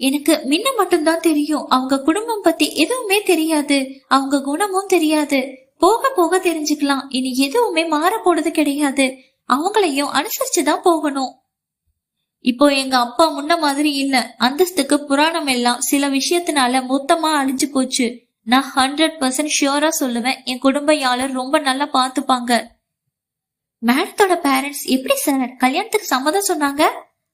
எனக்கு மின்ன மட்டும்தான் தெரியும். அவங்க குடும்பம் பத்தி எதுவுமே தெரியாது. அவங்க குணமும் தெரியாது. போக போக தெரிஞ்சுக்கலாம். இனி எதுவுமே மாற போறது கிடையாது. அவங்களையும் அனுசரிச்சுதான் போகணும். இப்போ எங்க அப்பா முன்ன மாதிரி இல்ல. அந்தஸ்துக்கு புராணம் எல்லாம் சில விஷயத்தினால மொத்தமா அழிஞ்சு போச்சு. நான் 100% ஷியோரா சொல்லுவேன், என் குடும்பயாளர் ரொம்ப நல்லா பாத்துப்பாங்க. மேடத்தோட பேரண்ட்ஸ் எப்படி சார் கல்யாணத்துக்கு சம்மதம் சொன்னாங்க?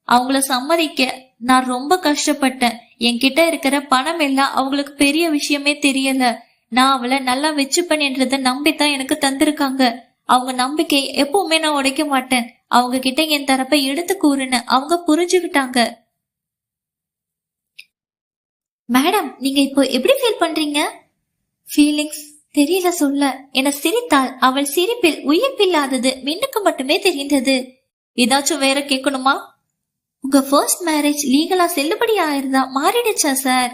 அவங்கள சம்மதிக்க நான் ரொம்ப கஷ்டப்பட்டேன். என்கிட்ட இருக்கிற பணம் எல்லாம் அவங்களுக்கு பெரிய விஷயமே தெரியல. நான் அவளை நல்லா வச்சுப்பேன் என்றதை நம்பித்தான் எனக்கு தந்திருக்காங்க. அவங்க நம்பிக்கை எப்பவுமே நான் உடைக்க மாட்டேன். அவங்க கிட்ட என் தரப்பை எடுத்து கூறுன்னு அவங்க புரிஞ்சுக்கிட்டாங்க. மேடம், நீங்க இப்போ எப்படி ஃபீல் பண்றீங்க? ஃபீலிங்ஸ் தெரியல சொல்ல. என சிரித்தாள். அவள் சிரிப்பில் உயிர்ப்பில்லாதது மின்னுக்கு மட்டுமே தெரிந்தது. ஏதாச்சும் வேற கேட்கணுமா? உங்க ஃபர்ஸ்ட் மேரேஜ் லீகலா செல்லுபடி ஆயிருந்தா மாறிடுச்சா சார்?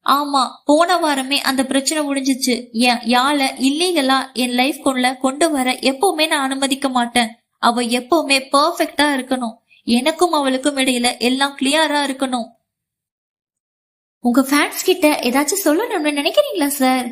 ஆமா, போன வாரமே அந்த பிரச்சனை முடிஞ்சிச்சு. என் யாழ இல்லீகலா என் லைஃப் கொண்டு வர எப்பவுமே நான் அனுமதிக்க மாட்டேன். அவ எப்பவுமே பெர்ஃபெக்ட்டா இருக்கணும். எனக்கும் அவளுக்கும் இடையில எல்லாம் கிளியரா இருக்கணும். உங்க ஃபேன்ஸ் கிட்ட ஏதாச்சும் சொல்லணும்னு நினைக்கிறீங்களா சார்?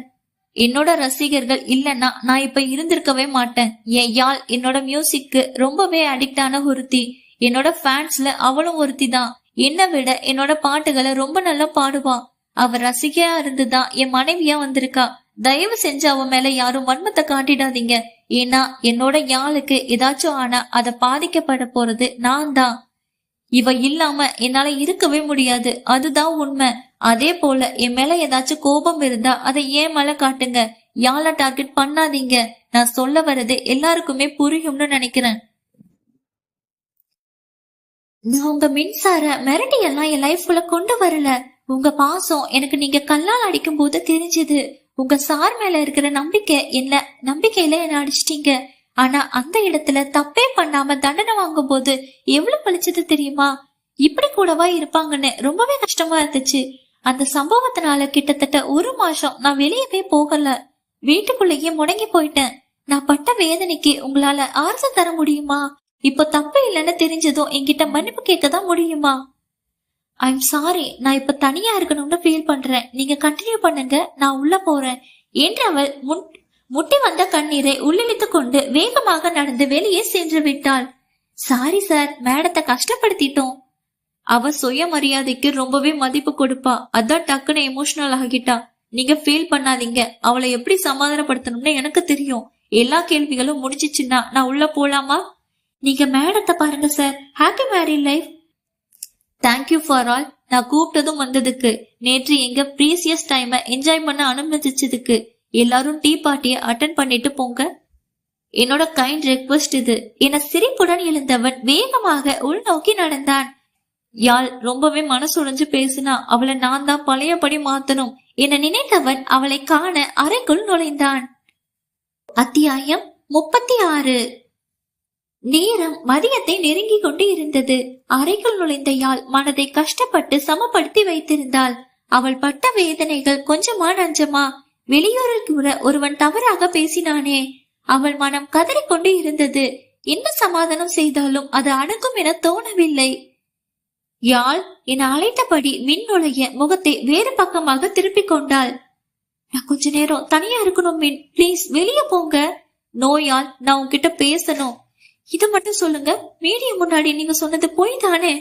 என்னோட ரசிகர்கள் இல்லைன்னா நான் இப்ப இருந்திருக்கவே மாட்டேன். என் யாழ் என்னோட மியூசிக்கு ரொம்பவே அடிக்ட் ஆன ஒருத்தி. என்னோட ஃபேன்ஸ்ல அவளும் ஒருத்தி தான். என்னை விட என்னோட பாட்டுகளை ரொம்ப நல்லா பாடுவா. அவ ரசிகையா இருந்துதான் என் மனைவியா வந்திருக்கா. தயவு செஞ்சு அவ மேல யாரும் வன்மத்தை காட்டிடாதீங்க. ஏன்னா என்னோட யாழுக்கு ஏதாச்சும் ஆனா அத பாதிக்கப்பட போறது நான் தான். இவ இல்லாம என்னால இருக்கவே முடியாது, அதுதான் உண்மை. அதே போல என் மேல ஏதாச்சும் கோபம் இருந்தா அதை ஏன் மேல காட்டுங்க. யாழ டார்கெட் பண்ணாதீங்க. நான் சொல்ல வர்றது எல்லாருக்குமே புரியும்னு நினைக்கிறேன். நான் உங்க மின்சார மிரட்டி எல்லாம் என் லைஃப்குள்ள கொண்டு வரல. உங்க பாசம் எனக்கு நீங்க கல்லால் அடிக்கும் போது தெரிஞ்சது. உங்க சார் மேல இருக்கிற நம்பிக்கையில என்ன அடிச்சிட்டீங்க. ஆனா அந்த இடத்துல தப்பே பண்ணாம தண்டனை வாங்கும் போது எவ்வளவு பழிச்சது தெரியுமா? இப்படி கூடவா இருப்பாங்கன்னு ரொம்பவே கஷ்டமா இருந்துச்சு. அந்த சம்பவத்தினால கிட்டத்தட்ட 1 மாசம் நான் வெளியவே போகல. வீட்டுக்குள்ளேயே முடங்கி போயிட்டேன். நான் பட்ட வேதனைக்கு உங்களால ஆறுதல் தர முடியுமா? இப்போ தப்பு இல்லைன்னு தெரிஞ்சதும் என்கிட்ட மன்னிப்பு கேட்கதான் முடியுமா? I'm sorry. நான் இப்ப தனியா இருக்கணும்னு ஃபீல் பண்றேன். நீங்க கண்டினியூ பண்ணுங்க, நான் உள்ள போறேன் என்று அவள் முட்டி வந்த கண்ணீரை உள்ளிழித்து கொண்டு வேகமாக நடந்து வெளியே சென்று விட்டாள். சாரி சார், மேடத்தை கஷ்டப்படுத்திட்டோம். அவ சுயமரியாதைக்கு ரொம்பவே மதிப்பு கொடுப்பா. அதான் டக்குன்னு எமோஷனல் ஆகிட்டா. நீங்க ஃபீல் பண்ணாதீங்க. அவளை எப்படி சமாதானப்படுத்தணும்னு எனக்கு தெரியும். எல்லா கேள்விகளும் முடிஞ்சிச்சுன்னா நான் உள்ள போலாமா? நீங்க மேடத்தை பாருங்க sir. Happy married life. Thank you for all. நான் கூப்பிட்டதும் வந்ததுக்கு, நேற்று எங்க ப்ரீசியஸ் டைமை என்ஜாய் பண்ண அனுமதிச்சதுக்கு, எல்லாரும் டீ பார்ட்டியை அட்டன் பண்ணிட்டு போங்க. என்னோட கைண்ட் ரெக்வெஸ்ட் இது என சிரிப்புடன் எழுந்தவன் வேகமாக உள்நோக்கி நடந்தான். யாழ் ரொம்பவே மனசுடைஞ்சு பேசினா அவளை நான் தான் பழையபடி மாத்தணும் என நினைத்தவன் அவளை காண அறைக்குள் நுழைந்தான். அத்தியாயம் 36. நேரம் மதியத்தை நெருங்கி கொண்டு இருந்தது. அறைக்குள் நுழைந்த யாழ் மனதை கஷ்டப்பட்டு சமப்படுத்தி வைத்திருந்தாள். அவள் பட்ட வேதனைகள் கொஞ்சமா நஞ்சமா? வெளியூரில் கூட ஒருவன் தவறாக பேசினானே. அவள் மனம் கதறிக்கொண்டு இருந்தது. என்ன சமாதானம் செய்தாலும் அது அடங்கும் என தோணவில்லை. யாழ் என அழைத்தபடி மின் நுழைய முகத்தை வேறு பக்கமாக திருப்பிக் கொண்டாள். நான் கொஞ்ச நேரம் தனியா இருக்கணும் மின், பிளீஸ் வெளியே போங்க. நோயால் நான் உன்கிட்ட பேசணும். இது மட்டும் சொல்லுங்க. மீடியா முன்னாடி நீங்க சொன்னது பொய் தானே?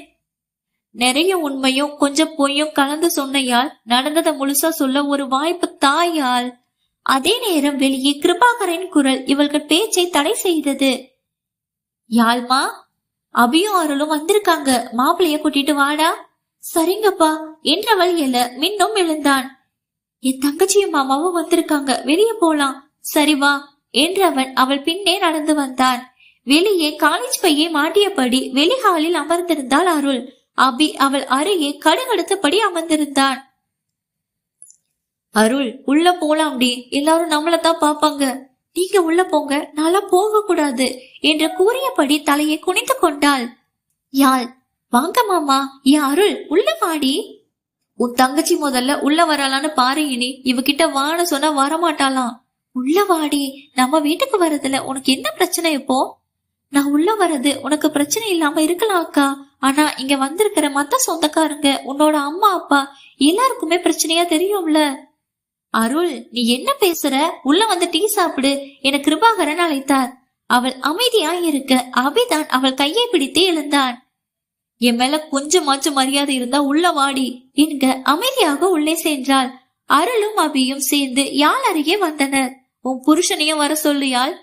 நிறைய உண்மையும் கொஞ்சம் பொய்யும் கலந்து சொன்னையால் நடந்ததை முழுசா சொல்ல ஒரு வாய்ப்பு தாயால். அதே நேரம் வெளியே கிருபாகரின் குரல் இவர்கள் பேச்சை தடை செய்தது. யாழ்மா, அபியும் அருளும் வந்திருக்காங்க. மாப்பிளைய கூட்டிட்டு வாடா. சரிங்கப்பா என்றவள் எழ மின்னும் எழுந்தான். என் தங்கச்சியும் மாமாவும் வந்திருக்காங்க, வெளியே போலாம். சரி வா என்றவன் அவள் பின்னே நடந்து வந்தான். வெளியே காலேஜ் பையை மாட்டியபடி வெளிஹாலில் அமர்ந்திருந்தாள் அருள். அபி அவள் அருகே கடுகடுத்தபடி அமர்ந்திருந்தான். அருள், உள்ள போலாம்டி, எல்லாரும் நம்மளதான் பாப்பாங்க. நீங்க உள்ள போங்க, நாளா போக கூடாது என்று கூறியபடி தலையை குனிந்து கொண்டாள். யாழ், வாங்க மாமா. என் அருள், உள்ள வாடி. உன் தங்கச்சி முதல்ல உள்ள வரலான்னு பாரு. இனி இவகிட்ட வான சொன்னா வரமாட்டாளாம். உள்ள வாடி. நம்ம வீட்டுக்கு வரதுல உனக்கு என்ன பிரச்சனை? இப்போ நான் உள்ள வர்றது உனக்கு பிரச்சனை இல்லாம இருக்கலாம் அக்கா. ஆனா இங்க வந்திருக்கிற மத்த சொந்தக்காரங்க, உன்னோட அம்மா அப்பா எல்லாருக்குமே பிரச்சனையா தெரியும்ல. அருள், நீ என்ன பேசுற? உள்ள வந்து டீ சாப்பிடு என கிருபாகரன் அழைத்தார். அவள் அமைதியாய் இருக்க அபிதான் அவள் கையை பிடித்து எழுந்தான். என் மேல கொஞ்சமாச்சும் மரியாதை இருந்தா உள்ள வாடி என்க அமைதியாக உள்ளே சென்றாள். அருளும் அபியும் சேர்ந்து யாழ் அருகே வந்தனர். உன் புருஷனையும் வர சொல்லியாள்.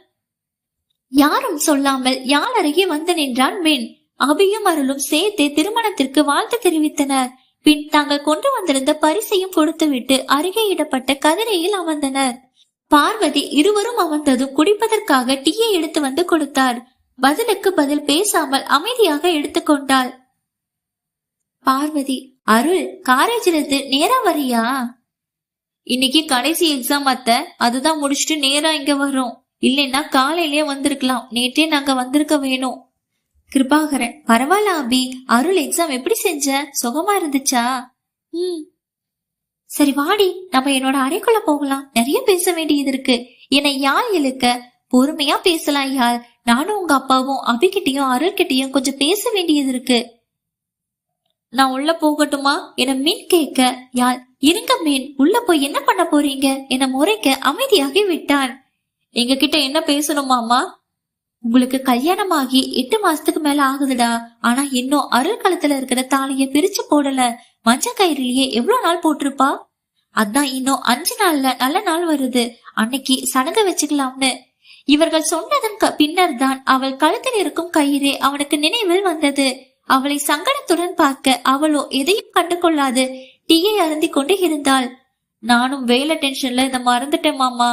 யாரும் சொல்லாமல் யாழ் அருகே வந்து நின்றான் மின். அபியும் அருளும் சேர்த்து திருமணத்திற்கு வாழ்த்து தெரிவித்தனர். பின் தாங்கள் கொண்டு வந்திருந்த பரிசையும் கொடுத்துவிட்டு அருகே இடப்பட்ட கதிரையில் அமர்ந்தனர். பார்வதி இருவரும் அமர்ந்ததும் குடிப்பதற்காக டீயை எடுத்து வந்து கொடுத்தார். பதிலுக்கு பதில் பேசாமல் அமைதியாக எடுத்துக்கொண்டாள். பார்வதி, அருள், காலேஜிலிருந்து நேரா வரியா? இன்னைக்கு கடைசி எக்ஸாம் அத்த, அதுதான் முடிச்சுட்டு நேரா இங்க வரோம். இல்லைன்னா காலையிலேயே வந்திருக்கலாம். நேற்றே நாங்க வந்திருக்க வேணும். கிருபாகரன், பரவாயில்ல அபி. அருள், எக்ஸாம் எப்படி செஞ்ச? சுகமா இருந்துச்சா? சரி வாடி, நம்ம என்னோட அறைக்குள்ள போகலாம். நிறைய பேச வேண்டியது இருக்கு என யாழ் இழுக்க. பொறுமையா பேசலாம் யாழ். நானும் உங்க அப்பாவும் அபிகிட்டையும் அருள் கிட்டையும் கொஞ்சம் பேச வேண்டியது இருக்கு. நான் உள்ள போகட்டுமா என மீன் கேட்க, யாழ், இருங்க மீன், உள்ள போய் என்ன பண்ண போறீங்க என முறைக்க அமைதியாகி விட்டான். எங்க கிட்ட என்ன பேசணுமாமா? உங்களுக்கு கல்யாணமாகி 8 மாசத்துக்கு மேல ஆகுதுடா. ஆனா இன்னும் அருள் காலத்துல இருக்கிற தாலிய பிரிச்சு போடல. மஞ்ச கயிறிலேயே எவ்வளவு நாள் போட்டிருப்பா? அதான் இன்னும் 5 நாள்ல நல்ல நாள் வருது, அன்னைக்கு சடங்க வச்சுக்கலாம்னு. இவர்கள் சொன்னதன் பின்னர் தான் அவள் கழுத்தில் இருக்கும் கயிறே அவனுக்கு நினைவில் வந்தது. அவளை சங்கடத்துடன் பார்க்க அவளோ எதையும் கண்டு கொள்ளாது டீயை அருந்தி கொண்டு இருந்தாள். நானும் வேலை டென்ஷன்ல இதை மறந்துட்டேன் மாமா.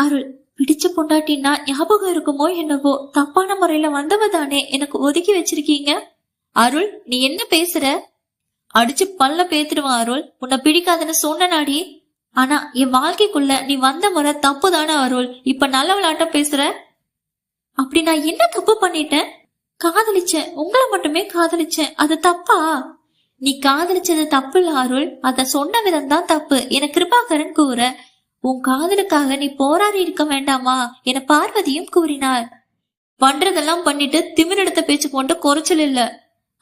அருள், பிடிச்ச பொண்டாட்டின்னா ஞாபகம் இருக்குமோ என்னவோ, தப்பான முறையில வந்தவ தானே எனக்கு ஒதுக்கி வச்சிருக்கீங்க. அருள், நீ என்ன பேசுற? அடிச்சு பல்ல பேத்துடுவான் அருள். உன்னை பிடிக்காதுன்னு சொன்னாடி. ஆனா என் வாழ்க்கைக்குள்ள நீ வந்த முறை தப்பு தானே அருள். இப்ப நல்ல விளையாட்டம் பேசுற. அப்படி நான் என்ன தப்பு பண்ணிட்டேன்? காதலிச்சேன், உங்களை மட்டுமே காதலிச்சேன், அது தப்பா? நீ காதலிச்சது தப்பு இல்ல அருள், அத சொன்ன விதம் தான் தப்பு என கிருபாகரன் கூற, உன் காதலுக்காக நீ போராடி இருக்க வேண்டாமா என பார்வதியும் கூறினார். பண்றதெல்லாம் பண்ணிட்டு திமிரெடுத்த பேச்சு கொண்டு குறைச்சல் இல்ல.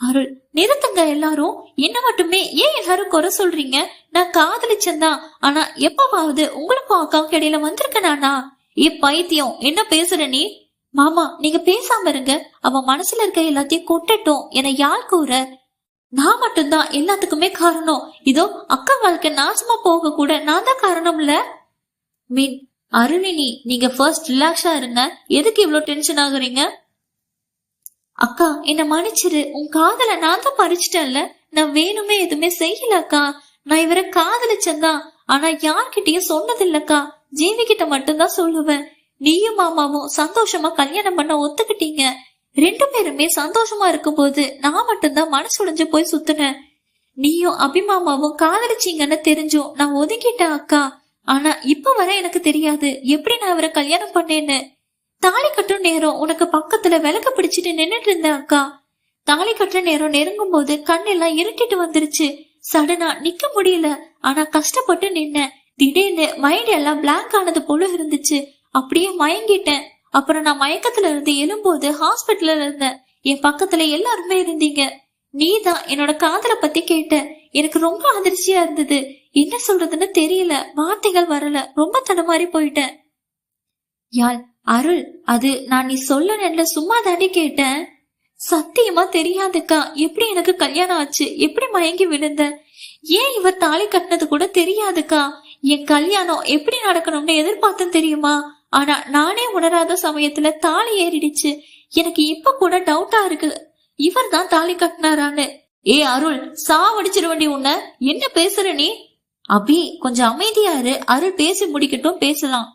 அருள், நிறுத்துங்க எல்லாரும். என்ன மட்டுமே ஏன் எல்லாரும் குறை சொல்றீங்க? நான் காதலிச்சேன்தான். ஆனா எப்பவாவது உங்களுக்கும் அக்காவுக்கு இடையில வந்திருக்கனானா? பைத்தியம், என்ன பேசுற நீ? மாமா, நீங்க பேசாம இருங்க. அவன் மனசுல இருக்க எல்லாத்தையும் கொட்டட்டும் என யாழ் கூற, நான் மட்டும்தான் எல்லாத்துக்குமே காரணம். இதோ அக்கா வாழ்க்கை நாசமா போக கூட நான் தான் காரணம் இல்ல. மீன், அருளினி, நீங்க ஃபர்ஸ்ட் ரிலாக்ஸா இருங்க. எதுக்கு இவ்வளவு டென்ஷன் ஆகுறீங்க? அக்கா, என்ன மன்னிச்சிரு. உன் காதல நான் தான் பறிச்சிட்டேன்ல. நான் வேணுமே எதுவுமே செய்யல அக்கா. நான் இவரை காதலிச்சேன்தான். ஆனா யார்கிட்டயும் சொன்னதில்லக்கா. ஜீவி கிட்ட மட்டும்தான் சொல்லுவேன். நீயும் மாமாவும் சந்தோஷமா கல்யாணம் பண்ண ஒத்துக்கிட்டீங்க. 2 பேருமே சந்தோஷமா இருக்கும் போது நான் மட்டும்தான் மனசு உடைஞ்சு போய் சுத்தினேன். நீயும் அபிமாமாவும் காதலிச்சீங்கன்னு தெரிஞ்சும் நான் ஒதுக்கிட்டேன் அக்கா. ஆனா இப்ப வர எனக்கு தெரியாது எப்படி நான் அவரை கல்யாணம் பண்ணேன்னு. தாலி கட்டும் நேரம் உனக்கு பக்கத்துல விளக்க பிடிச்சிட்டு நின்னுட்டு இருந்தேன் அக்கா. தாலி கட்டுற நேரம் நெருங்கும் போது கண்ணெல்லாம் இருட்டிட்டு வந்துருச்சு. சடனா நிக்க முடியல. ஆனா கஷ்டப்பட்டு நின்ன. திடீர்னு மைண்ட் எல்லாம் பிளாங்க் ஆனது போல இருந்துச்சு. அப்படியே மயங்கிட்டேன். அப்புறம் நான் மயக்கத்துல இருந்து எழும்போது ஹாஸ்பிட்டல்ல இருந்தேன். என் பக்கத்துல எல்லாருமே இருந்தீங்க. நீதான் என்னோட காதலை பத்தி கேட்ட. எனக்கு ரொம்ப அதிர்ச்சியா இருந்தது. என்ன சொல்றதுன்னு தெரியல. வார்த்தைகள் வரல. ரொம்ப தடுமாறி போயிட்டேன். யாழ், அருள், அது நான் நீ சொல்லணும்ல சும்மா தாண்டி கேட்டேன். சத்தியமா தெரியாதுக்கா. எப்படி எனக்கு கல்யாணம் ஆச்சு, எப்படி மயங்கி விழுந்த, ஏன் இவர் தாலி கட்டினது கூட தெரியாதுக்கா. என் கல்யாணம் எப்படி நடக்கணும்னு எதிர்பார்த்தேன் தெரியுமா? ஆனா நானே உணராத சமயத்துல தாலி ஏறிடுச்சு. எனக்கு இப்ப கூட டவுட்டா இருக்கு, இவர் தான் தாலி கட்டினாரான்னு. அருள், சாவடிச்சிருவண்டி உன்ன. என்ன பேசுற நீ? அபி, கொஞ்சம் அமைதியாரு. அருள் பேசி முடிக்கட்டும், பேசலாம்.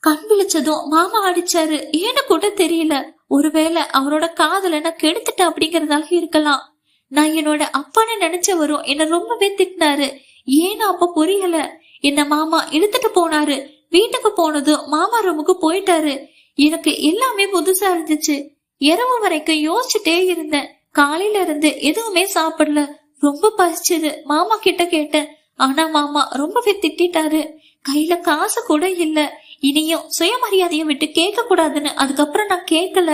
கண் விழிச்சதும் மாமா அடிச்சாரு. ஏன்னு கூட தெரியல. ஒருவேளை அவரோட காதல நான் கெடுத்துட்ட அப்படிங்கறதாக இருக்கலாம். நான் என்னோட அப்பான்னு நினைச்சவரும் என்ன ரொம்பவே திட்டினாரு. ஏன்னு அப்ப புரியல. என்ன மாமா இழுத்துட்டு போனாரு. வீட்டுக்கு போனதும் மாமா ரூமுக்கு போயிட்டாரு. எனக்கு எல்லாமே புதுசா இருந்துச்சு. இரவு வரைக்கும் யோசிச்சுட்டே இருந்தேன். காலையில இருந்து எதுவுமே சாப்பிடல. ரொம்ப பசிச்சது. மாமா கிட்ட கேட்டேன். ஆனா மாமா ரொம்பவே திட்டாரு. கையில காசு கூட இல்ல. இனியும் சுயமரியாதைய விட்டு கேட்க கூடாதுன்னு அதுக்கப்புறம் நான் கேட்கல.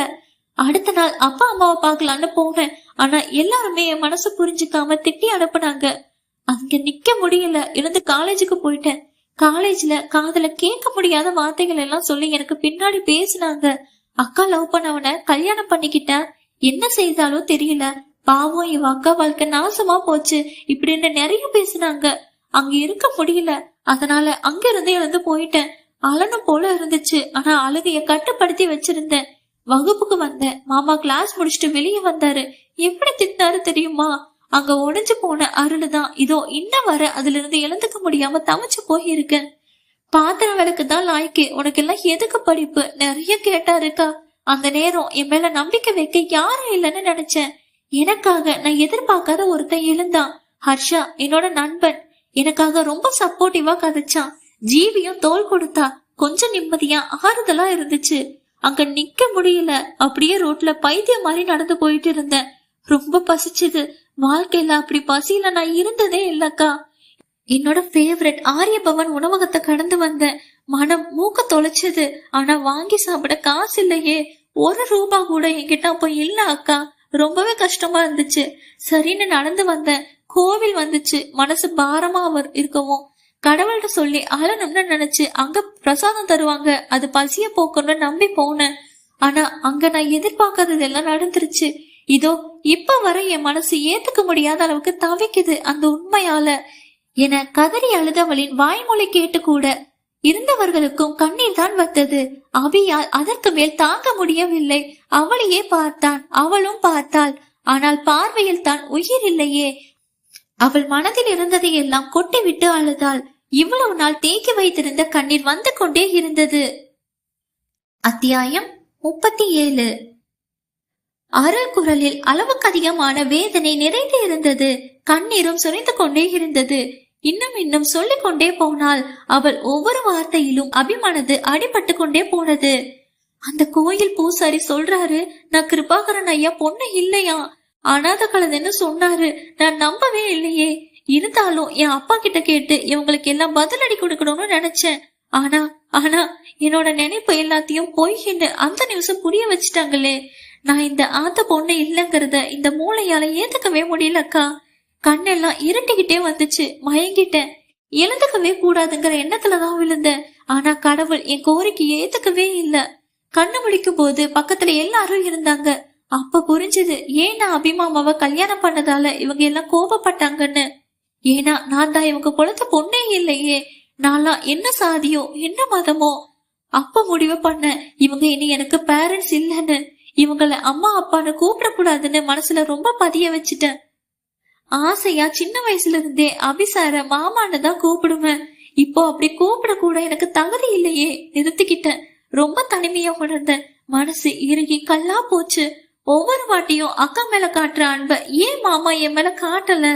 அடுத்த நாள் அப்பா அம்மாவை பாக்கலான்னு போனேன். ஆனா எல்லாருமே என் மனசு புரிஞ்சுக்காம திட்டி அனுப்புனாங்க. அங்க நிக்க முடியல. இருந்து காலேஜுக்கு போயிட்டேன். காலேஜ்ல காதல கேட்க முடியாத வார்த்தைகள் எல்லாம் சொல்லி எனக்கு பின்னாடி பேசினாங்க. அக்கா லவ் பண்ணவன கல்யாணம் பண்ணிக்கிட்டா என்ன செய்தாலும் தெரியல, பாவம் இவ அக்கா வாழ்க்கை நாசமா போச்சு இப்படின்னு நிறைய பேசினாங்க. அங்க இருக்க முடியல. அதனால அங்க இருந்து எழுந்து போயிட்டேன். அலனும் போல இருந்துச்சு. ஆனா அழுகைய கட்டுப்படுத்தி வச்சிருந்தேன். வகுப்புக்கு வந்தேன். மாமா கிளாஸ் முடிச்சுட்டு வெளியே வந்தாரு. எப்படி திட்டினாரு தெரியுமா? அங்க உடைஞ்சு போன அருள்தான். இதோ இன்னும் வர அதுல இருந்து எழுந்துக்க முடியாம தமைச்சு போயிருக்கேன். பாத்திரம் விளக்கு தான் லாய்க்கு, உனக்கு எல்லாம் எதுக்கு படிப்பு நிறைய கேட்டாருக்கா. அந்த நேரம் என் மேல நம்பிக்கை வைக்க யாரும் இல்லைன்னு நினைச்சேன். எனக்காக நான் எதிர்பார்க்காத ஒருத்தன் எழுந்தான். ஹர்ஷா, என்னோட நண்பன், எனக்காக ரொம்ப சப்போர்ட்டிவா கதைச்சான். ஜீவியும் தோல் கொடுத்தா. கொஞ்சம் நிம்மதியா ஆறுதலா இருந்துச்சு. அங்க நிக்க முடியல. அப்படியே ரோட்ல பைத்தியம் மாதிரி நடந்து போயிட்டு இருந்தேன். ரொம்ப பசிச்சது. வாழ்க்கையில அப்படி பசியில நான் இருந்ததே இல்லக்கா. என்னோட ஃபேவரட் ஆரியபவன் உணவகத்தை கடந்து வந்தேன். மனம் மூக்க தொலைச்சது. ஆனா வாங்கி சாப்பிட காசு இல்லையே. 1 ரூபா கூட என்கிட்ட அப்ப இல்ல அக்கா. ரொம்பவே கஷ்டமா இருந்துச்சு. சரின்னு நடந்து வந்தேன். கோவில் வந்துச்சு. மனசு பாரமா இருக்கவும் கடவுள்கிட்ட சொல்லி அழணும்னு நினைச்சு அங்க பிரசாதம் தருவாங்க, அது பசிய போக்குன்னு நம்பி போனேன். ஆனா அங்க நான் எதிர்பார்க்காததெல்லாம் நடந்துருச்சு. இதோ இப்ப வர என் மனசு ஏத்துக்க முடியாத அளவுக்கு தவிக்குது அந்த உண்மையால என கதறி அழுதவளின் வாய்மொழி கேட்டு கூட இருந்தவர்களுக்கும் கண்ணீர் தான் வந்தது. அபியால் அதற்கு மேல் தாங்க முடியவில்லை. அவளையே பார்த்தான். அவளும் பார்த்தாள். ஆனால் பார்வையில் தான் உயிர் இல்லையே. அவள் மனதில் இருந்ததை எல்லாம் கொட்டி விட்டு அழுதாள். இவ்வளவு நாள் தேக்கி வைத்திருந்த கண்ணீர் வந்து கொண்டே இருந்தது. அத்தியாயம் 37. அருள் குரலில் அளவுக்கு அதிகமான வேதனை நிறைந்து இருந்தது. கண்ணீரும் சுரைந்து கொண்டே இருந்தது. இன்னும் இன்னும் சொல்லிக் கொண்டே போனால் அவள் ஒவ்வொரு வார்த்தையிலும் அபிமானது அடிபட்டு கொண்டே போனது. அந்த கோயில் பூசாரி சொல்றாரு, நான் கிருபாகரன் ஐயா பொண்ணு இல்லையா, அனாத கலதுன்னு சொன்னாரு. நான் நம்பவே இல்லையே. இருந்தாலும் என் அப்பா கிட்ட கேட்டு இவங்களுக்கு எல்லாம் பதிலடி கொடுக்கணும்னு நினைச்சேன். ஆனா ஆனா என்னோட நினைப்பு எல்லாத்தையும் பொய்ன்னு அந்த நிமிஷம் புரிய வச்சுட்டாங்களே. நான் இந்த ஆத்த பொண்ணு இல்லைங்கிறத இந்த மூளையால ஏத்துக்கவே முடியலக்கா. கண்ணெல்லாம் இருட்டிக்கிட்டே வந்துச்சு. மயங்கிட்டேன். எழுந்துக்கவே கூடாதுங்கிற எண்ணத்துலதான் விழுந்தேன். ஆனா கடவுள் என் கோரிக்கையை ஏத்துக்கவே இல்ல. கண்ணு முடிக்கும் போது பக்கத்துல எல்லாரும் இருந்தாங்க. அப்ப புரிஞ்சது ஏன்னா அபிமாமாவை கல்யாணம் பண்ணதால இவங்க எல்லாம் கோபப்பட்டாங்கன்னு. ஏன்னா நான் தான் இவங்க குலத்த பொண்ணே இல்லையே. நான்லாம் என்ன சாதியோ என்ன மதமோ. அப்ப முடிவு பண்ண இவங்க இனி எனக்கு பேரண்ட்ஸ் இல்லைன்னு, இவங்கள அம்மா அப்பான்னு கூப்பிடக்கூடாதுன்னு மனசுல ரொம்ப பதிய வச்சுட்டேன். ஆசையா சின்ன வயசுல இருந்தே அபிசார மாமான்னு தான் கூப்பிடுவேன். இப்போ அப்படி கூப்பிட கூட எனக்கு தகுதி இல்லையே. நிறுத்திக்கிட்டேன். ரொம்ப தனிமையா உணர்ந்தேன். மனசு இறுகி கல்லா போச்சு. ஒவ்வொரு வாட்டியும் அக்கா மேல காட்டுற அன்ப ஏன் மாமா என் மேல காட்டல?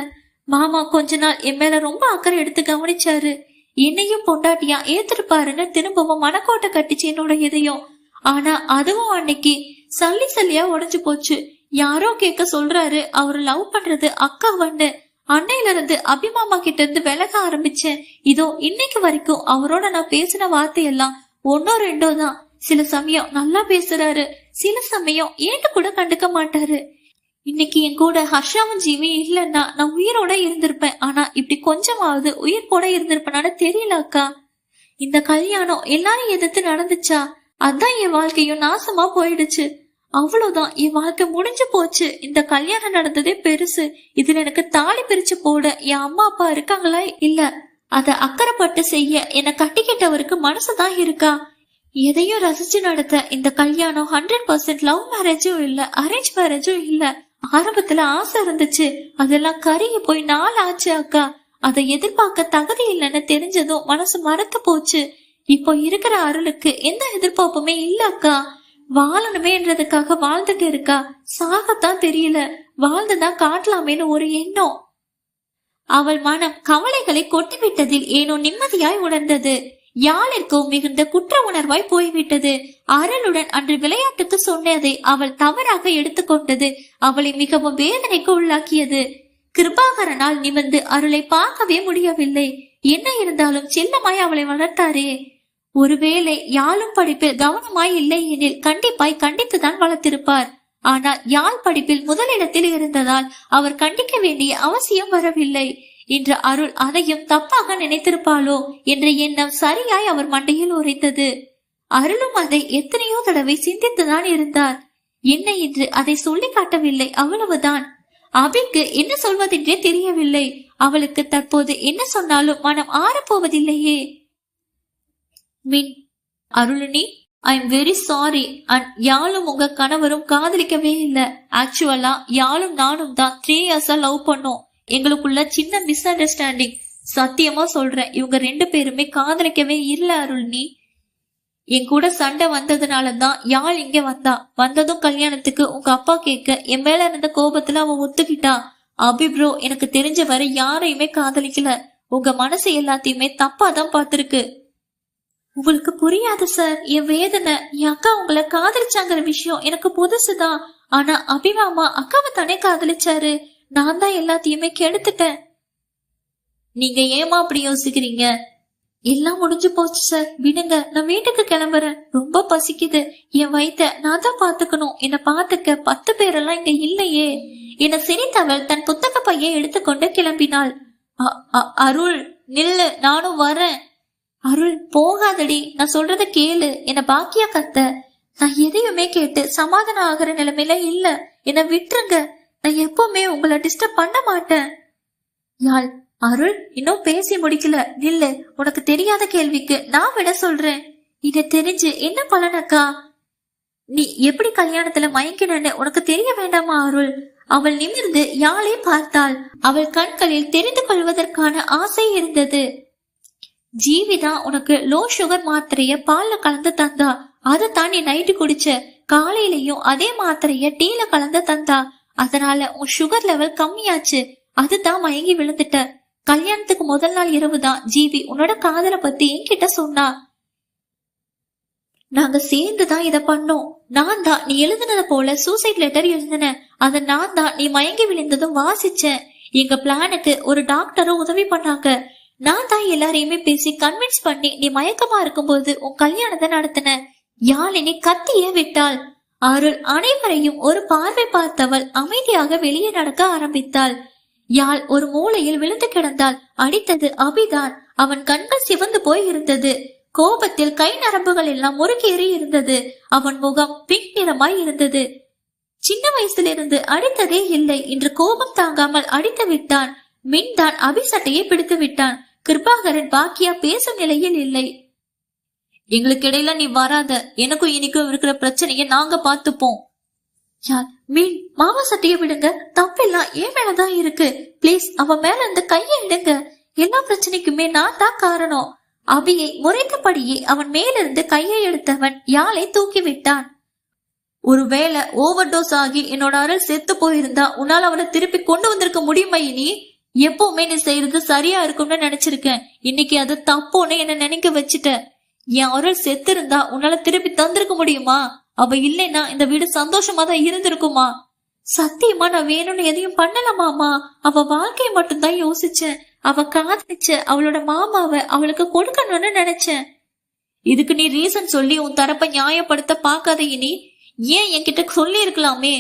மாமா கொஞ்ச நாள் என் மேல ரொம்ப அக்கறை எடுத்து கவனிச்சாரு. என்னையும் பொண்டாட்டியா ஏத்திருப்பாருன்னு திரும்பவும் மனக்கோட்டை கட்டிச்சு என்னோட இதயம். ஆனா அதுவும் அன்னைக்கு சல்லி சல்லியா உடைஞ்சு போச்சு. யாரோ கேட்க சொல்றாரு அவரு லவ் பண்றது அக்காவன்னு. அன்னையில இருந்து அபிமாமா கிட்ட இருந்து விலக ஆரம்பிச்சேன். இதோ இன்னைக்கு வரைக்கும் அவரோட நான் பேசின வார்த்தையெல்லாம் ஒன்னோ ரெண்டோ தான். சில சமயம் நல்லா பேசுறாரு, சில சமயம் ஏன்னு கூட கண்டுக்க மாட்டாரு. இன்னைக்கு என் கூட ஹர்ஷாவும் ஜீவி இல்லைன்னா நான் உயிரோட இருந்திருப்பேன். ஆனா இப்படி கொஞ்சமாவது உயிர் போட இருந்திருப்பேனான்னு தெரியல அக்கா. இந்த கல்யாணம் எல்லாரும் எதிர்த்து நடந்துச்சா? அதான் என் வாழ்க்கையும் நாசமா போயிடுச்சு. அவ்வளவுதான், என் வாழ்க்கை முடிஞ்சு போச்சு. இந்த கல்யாணம் நடந்ததே பெருசு. இதுல எனக்கு தாலி பிரிச்சு போட என் அம்மா அப்பா இருக்காங்களா? இல்ல. அத அக்கறைப்பட்டு செய்ய என்னை கட்டிக்கிட்டவருக்கு மனசுதான் இருக்கா? எதையும் ரசிச்சு நடத்த இந்த கல்யாணம் 100% லவ் மேரேஜும் இல்ல, அரேஞ்ச் மேரேஜும் இல்ல. ஆரம்பத்துல ஆசை இருந்துச்சு, அதெல்லாம் கருகி போய் நாள் ஆச்சு அக்கா. அதை எதிர்பார்க்க தகுதி இல்லைன்னு தெரிஞ்சதும் மனசு மறத்து போச்சு. இப்போ இருக்கிற அருளுக்கு எந்த எதிர்பார்ப்புமே இல்ல அக்கா. வாழணுமேன்றதுக்காக வாழ்ந்துட்டு இருக்கா. சாகத்தான் தெரியல, வாழ்ந்துதான் காட்டலாமேன்னு ஒரு எண்ணம். அவள் மனம் கவலைகளை கொட்டிவிட்டதில் ஏனோ நிம்மதியாய் உணர்ந்தது. யாழிற்கோ மிகுந்த குற்ற உணர்வாய் போய்விட்டது. அருளுடன் அன்று விளையாட்டுக்கு சொன்னதை அவள் தவறாக எடுத்துக்கொண்டது அவளை மிகவும் வேதனைக்கு உள்ளாக்கியது. கிருபாகரனால் நிமிர்ந்து அருளை பார்க்கவே முடியவில்லை. என்ன இருந்தாலும் செல்லமாய் அவளை வளர்த்தாரே. ஒருவேளை யாழும் படிப்பில் கவனமாய் இல்லை எனில் கண்டிப்பாய் கண்டித்துதான் வளர்த்திருப்பார். ஆனால் யாழ் படிப்பில் முதலிடத்தில் இருந்ததால் அவர் கண்டிக்க வேண்டிய அவசியம் வரவில்லை. இன்று அருள் அதையும் தப்பாக நினைத்திருப்பாளோ என்ற எண்ணம் சரியாய் அவர் மண்டையில் உரைத்தது. அருளும் அதை எத்தனையோ தடவை சிந்தித்துதான் இருந்தார். என்ன என்று அதை சொல்லி காட்டவில்லை, அவ்வளவுதான். அபிக்கு என்ன சொல்வதென்றே தெரியவில்லை. அவளுக்கு தற்போது என்ன சொன்னாலும் மனம் ஆறப்போவதில்லையே. மின், Arulini, I am very sorry. And யாழும் உங்க கணவரும் காதலிக்கவே இல்ல. ஆக்சுவலா யாழும் நானும் தான் 3 years லவ் பண்ணோம். எங்களுக்குள்ள சின்ன மிஸ் அண்டர்ஸ்டாண்டிங். சத்தியமா சொல்றேன், இவங்க 2 பேருமே காதலிக்கவே இல்ல அருள்னி. என் கூட சண்டை வந்ததுனாலதான் யாழ் இங்க வந்ததும் கல்யாணத்துக்கு உங்க அப்பா கேட்க என் மேல இருந்த கோபத்துல அவன் ஒத்துக்கிட்டா. அபி ப்ரோ எனக்கு தெரிஞ்ச வரை யாரையுமே காதலிக்கல. உங்க மனசு எல்லாத்தையுமே தப்பாதான் பாத்துருக்கு. உங்களுக்கு புரியாது சார் என் வேதனை. என் அக்கா உங்களை காதலிச்சாங்கிற விஷயம் எனக்கு புதுசுதான். ஆனா அபிமாமா அக்காவை தானே காதலிச்சாரு. நான் தான் எல்லாத்தையுமே கெடுத்துட்டேன். நீங்க ஏமா அப்படி யோசிக்கிறீங்க? எல்லாம் முடிஞ்சு போச்சு சார், விடுங்க. நான் வீட்டுக்கு கிளம்புறேன். ரொம்ப பசிக்குது. என் வயித்த நான் தான் பாத்துக்கணும். என்னை பாத்துக்க 10 பேரெல்லாம் இங்க இல்லையே. என சிரித்தவள் தன் புத்தக பையை எடுத்துக்கொண்டு கிளம்பினாள். அருள் நில்லு, நானும் வரேன். அருள் போகாதடி, நான் சொல்றத கேளு. என்ன பாக்கியா கத்த. நான் எதையுமே கேட்டு சமாதானம் ஆகிற நிலைமையில இல்ல. என்ன விட்டுருங்க. நான் எப்பவுமே உங்களை டிஸ்டர்ப் பண்ண மாட்டேன். யாழ், அருள் இன்னும் பேசி முடிக்கல, நில்லு. உனக்கு தெரியாத கேள்விக்கு நான் விட சொல்றேன். இத தெரிஞ்சு என்ன பலனக்கா? நீ எப்படி கல்யாணத்துல மயங்கினன்னு உனக்கு தெரிய வேண்டாமா அருள்? அவள் நிமிர்ந்து யாழை பார்த்தாள். அவள் கண்களில் தெரிந்து கொள்வதற்கான ஆசை இருந்தது. ஜீவிதான் உனக்கு லோ சுகர் மாத்திரைய பால்ல கலந்து தந்தா, அதைத்தான் நீ நைட்டு குடிச்ச. காலையிலயும் அதே மாத்திரைய டீல கலந்து தந்தா, அதனால உன் சுகர் லெவல் கம்மியாச்சு. அதுதான் மயங்கி விழுந்துட்ட. கல்யாணத்துக்கு முதல் நாள் இரவுதான் ஜீவி உன்னோட காதலை பத்தி என்கிட்ட சொன்னா. நாங்க சேர்ந்துதான் இத பண்ணோம். நான் தான் நீ எழுதுனத போல சூசைட் லெட்டர் எழுதின. அத நான் தான் நீ மயங்கி விழுந்ததும் வாசிச்சேன். எங்க பிளானுக்கு ஒரு டாக்டரும் உதவி பண்ணாங்க. நான் தான் எல்லாரையுமே பேசி கன்வின்ஸ் பண்ணி நீ மயக்கமா இருக்கும்போது உன் கல்யாணத்தை நடத்தின. யாழினி கத்தியே விட்டாள். அருள் அனைவரையும் ஒரு பார்வை பார்த்தவள் அமைதியாக வெளியே நடக்க ஆரம்பித்தாள். யாழ் ஒரு மூலையில் விழுந்து கிடந்தாள். அடித்தது அபிதான். அவன் கண்கள் சிவந்து போய் இருந்தது. கோபத்தில் கை நரம்புகள் எல்லாம் முறுக்கேறி இருந்தது. அவன் முகம் பிங்க் நிறமாய் இருந்தது. சின்ன வயசிலிருந்து அடித்ததே இல்லை. இன்று கோபம் தாங்காமல் அடித்து விட்டான். மின் தான் அபி சட்டையை பிடித்து விட்டான். கிருபாகரன் பாக்கியா பேசும் நிலையில் இல்லை. எங்களுக்கு இடையில நீ வராத. எனக்கும் இனிக்கும் இருக்கிற பிரச்சனைய நாங்க பாத்துப்போம். யார் மீன் மாமா சட்டைய விடுங்க. தப்பெல்லாம் என் மேலதான் இருக்கு. பிளீஸ் அவன் மேல இருந்து கையை எடுங்க. எல்லா பிரச்சனைக்குமே நான் தான் காரணம். அபியை முறைத்தபடியே அவன் மேலிருந்து கையை எடுத்தவன் யாழை தூக்கி விட்டான். ஒருவேளை ஓவர் டோஸ் ஆகி என்னோட அருள் செத்து போயிருந்தா உன்னால அவளை திருப்பி கொண்டு வந்திருக்க முடியுமா? இனி எப்பவுமே நீ செய்யறது சரியா இருக்கும்னு நினைச்சிருக்கேன். இன்னைக்கு அது தப்போன்னு என்ன நினைக்க வச்சுட்ட. என் அருள் செத்து இருந்தா உன்னால திருப்பி தந்திருக்க முடியுமா? அவ இல்லைன்னா இந்த வீடு சந்தோஷமா தான் இருந்திருக்குமா? சத்தியமா நான் வேணும்னு எதையும் பண்ணலாமாமா? அவ வாழ்க்கையை மட்டும்தான் யோசிச்சேன். அவ காதலிச்ச அவளோட மாமாவை அவளுக்கு கொடுக்கணும்னு நினைச்சேன். இதுக்கு நீ ரீசன் சொல்லி உன் தரப்ப நியாயப்படுத்த பாக்காத. இனி ஏன் என்கிட்ட சொல்லி இருக்கலாமே?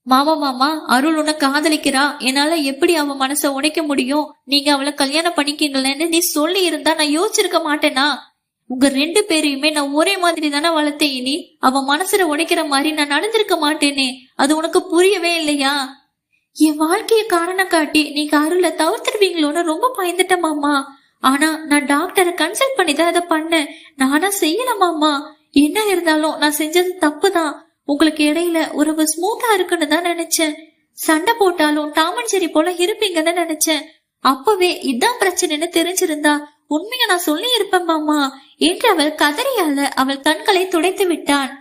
மாமா அருள் உன்னை காதலிக்கிறா, என்னால எப்படி அவ மனச உடைக்க முடியும்? நீங்க அவளை கல்யாணம் பண்ணிக்கீங்களேன்னு நீ சொல்லி இருந்தா நான் யோசிச்சிருக்க மாட்டேனா? உங்க 2 பேரையுமே நான் ஒரே மாதிரி தானே வளர்த்தேன். இனி அவ மனசுல உடைக்கிற மாதிரி நான் நடந்திருக்க மாட்டேனே. அது உனக்கு புரியவே இல்லையா? என் வாழ்க்கைய காரணம் காட்டி நீங்க அருளை தவிர்த்துருவீங்களோன்னு ரொம்ப பயந்துட்டேன் மாமா. ஆனா நான் டாக்டரை கன்சல்ட் பண்ணிதான் அதை பண்ணேன். நானா செய்யல மாமா. என்ன இருந்தாலும் நான் செஞ்சது தப்புதான். உங்களுக்கு இடையில உறவு ஸ்மூத்தா இருக்குன்னு தான் நினைச்சேன். சண்டை போட்டாலும் டாமன் செரி போல இருப்பீங்கன்னு நினைச்சேன். அப்பவே இதான் பிரச்சனைன்னு தெரிஞ்சிருந்தா உண்மையா நான் சொல்லி இருப்பேன் மாமா என்று அவள் கதறியால அவள் கண்களை துடைத்து விட்டான்.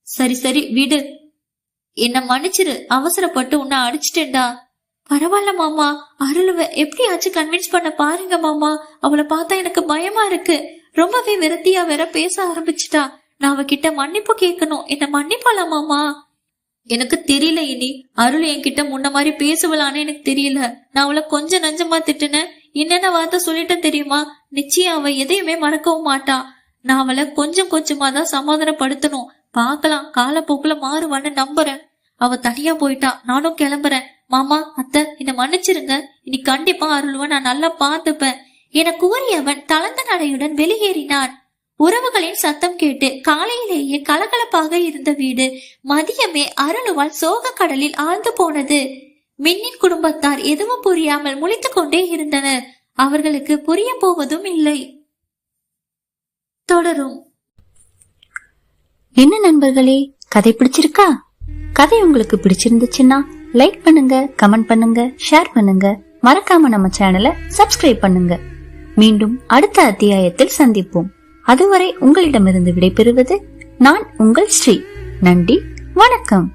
சரி சரி விடு, என்ன மன்னிச்சிரு. அவசரப்பட்டு உன்னை அடிச்சிட்டேன்டா. பரவாயில்ல மாமா, அருளுவ எப்படியாச்சும் கன்வின்ஸ் பண்ண பாருங்க மாமா. அவளை பார்த்தா எனக்கு பயமா இருக்கு. ரொம்பவே விரத்தியா வேற பேச ஆரம்பிச்சுட்டா. நான் அவகிட்ட மன்னிப்பு கேட்கணும். என்ன மன்னிப்பாளா மாமா? எனக்கு தெரியல. இனி அருள் என்கிட்ட முன்ன மாதிரி பேசுவலான்னு எனக்கு தெரியல. நான் அவளை கொஞ்சம் நஞ்சமா திட்டுனேன். என்னென்ன வார்த்தை சொல்லிட்டேன் தெரியுமா? நிச்சயம் அவ எதையுமே மறக்கவும் மாட்டா. நான் அவளை கொஞ்சம் கொஞ்சமா தான் சமாதானப்படுத்தணும். பாக்கலாம், காலப்போக்குல மாறுவான்னு நம்புறேன். அவ தனியா போயிட்டா, நானும் கிளம்புறேன். மாமா அத்தை என்ன மன்னிச்சிருங்க. இனி கண்டிப்பா அருள்வ நான் நல்லா பாத்துப்பேன் என கூறியவன் தளர்ந்த நடையுடன் வெளியேறினான். உறவுகளின் சத்தம் கேட்டு காலையிலேயே கலகலப்பாக இருந்த வீடு மதியமே அருளுவால் சோக கடலில் ஆழ்ந்து போனது. மின்னின் குடும்பத்தார் எதுவும் புரியாமல் முழித்துக் கொண்டே இருந்தனர். அவர்களுக்கு புரிய போவதும் இல்லை. தொடரும். என்ன நண்பர்களே, கதை பிடிச்சிருக்கா? கதை உங்களுக்கு பிடிச்சிருந்துச்சுன்னா லைக் பண்ணுங்க, கமெண்ட் பண்ணுங்க, ஷேர் பண்ணுங்க. மறக்காம நம்ம சேனலை சப்ஸ்கிரைப் பண்ணுங்க. மீண்டும் அடுத்த அத்தியாயத்தில் சந்திப்போம். அதுவரை உங்களிடமிருந்து விடைபெறுவது நான் உங்கள் ஸ்ரீ. நன்றி, வணக்கம்.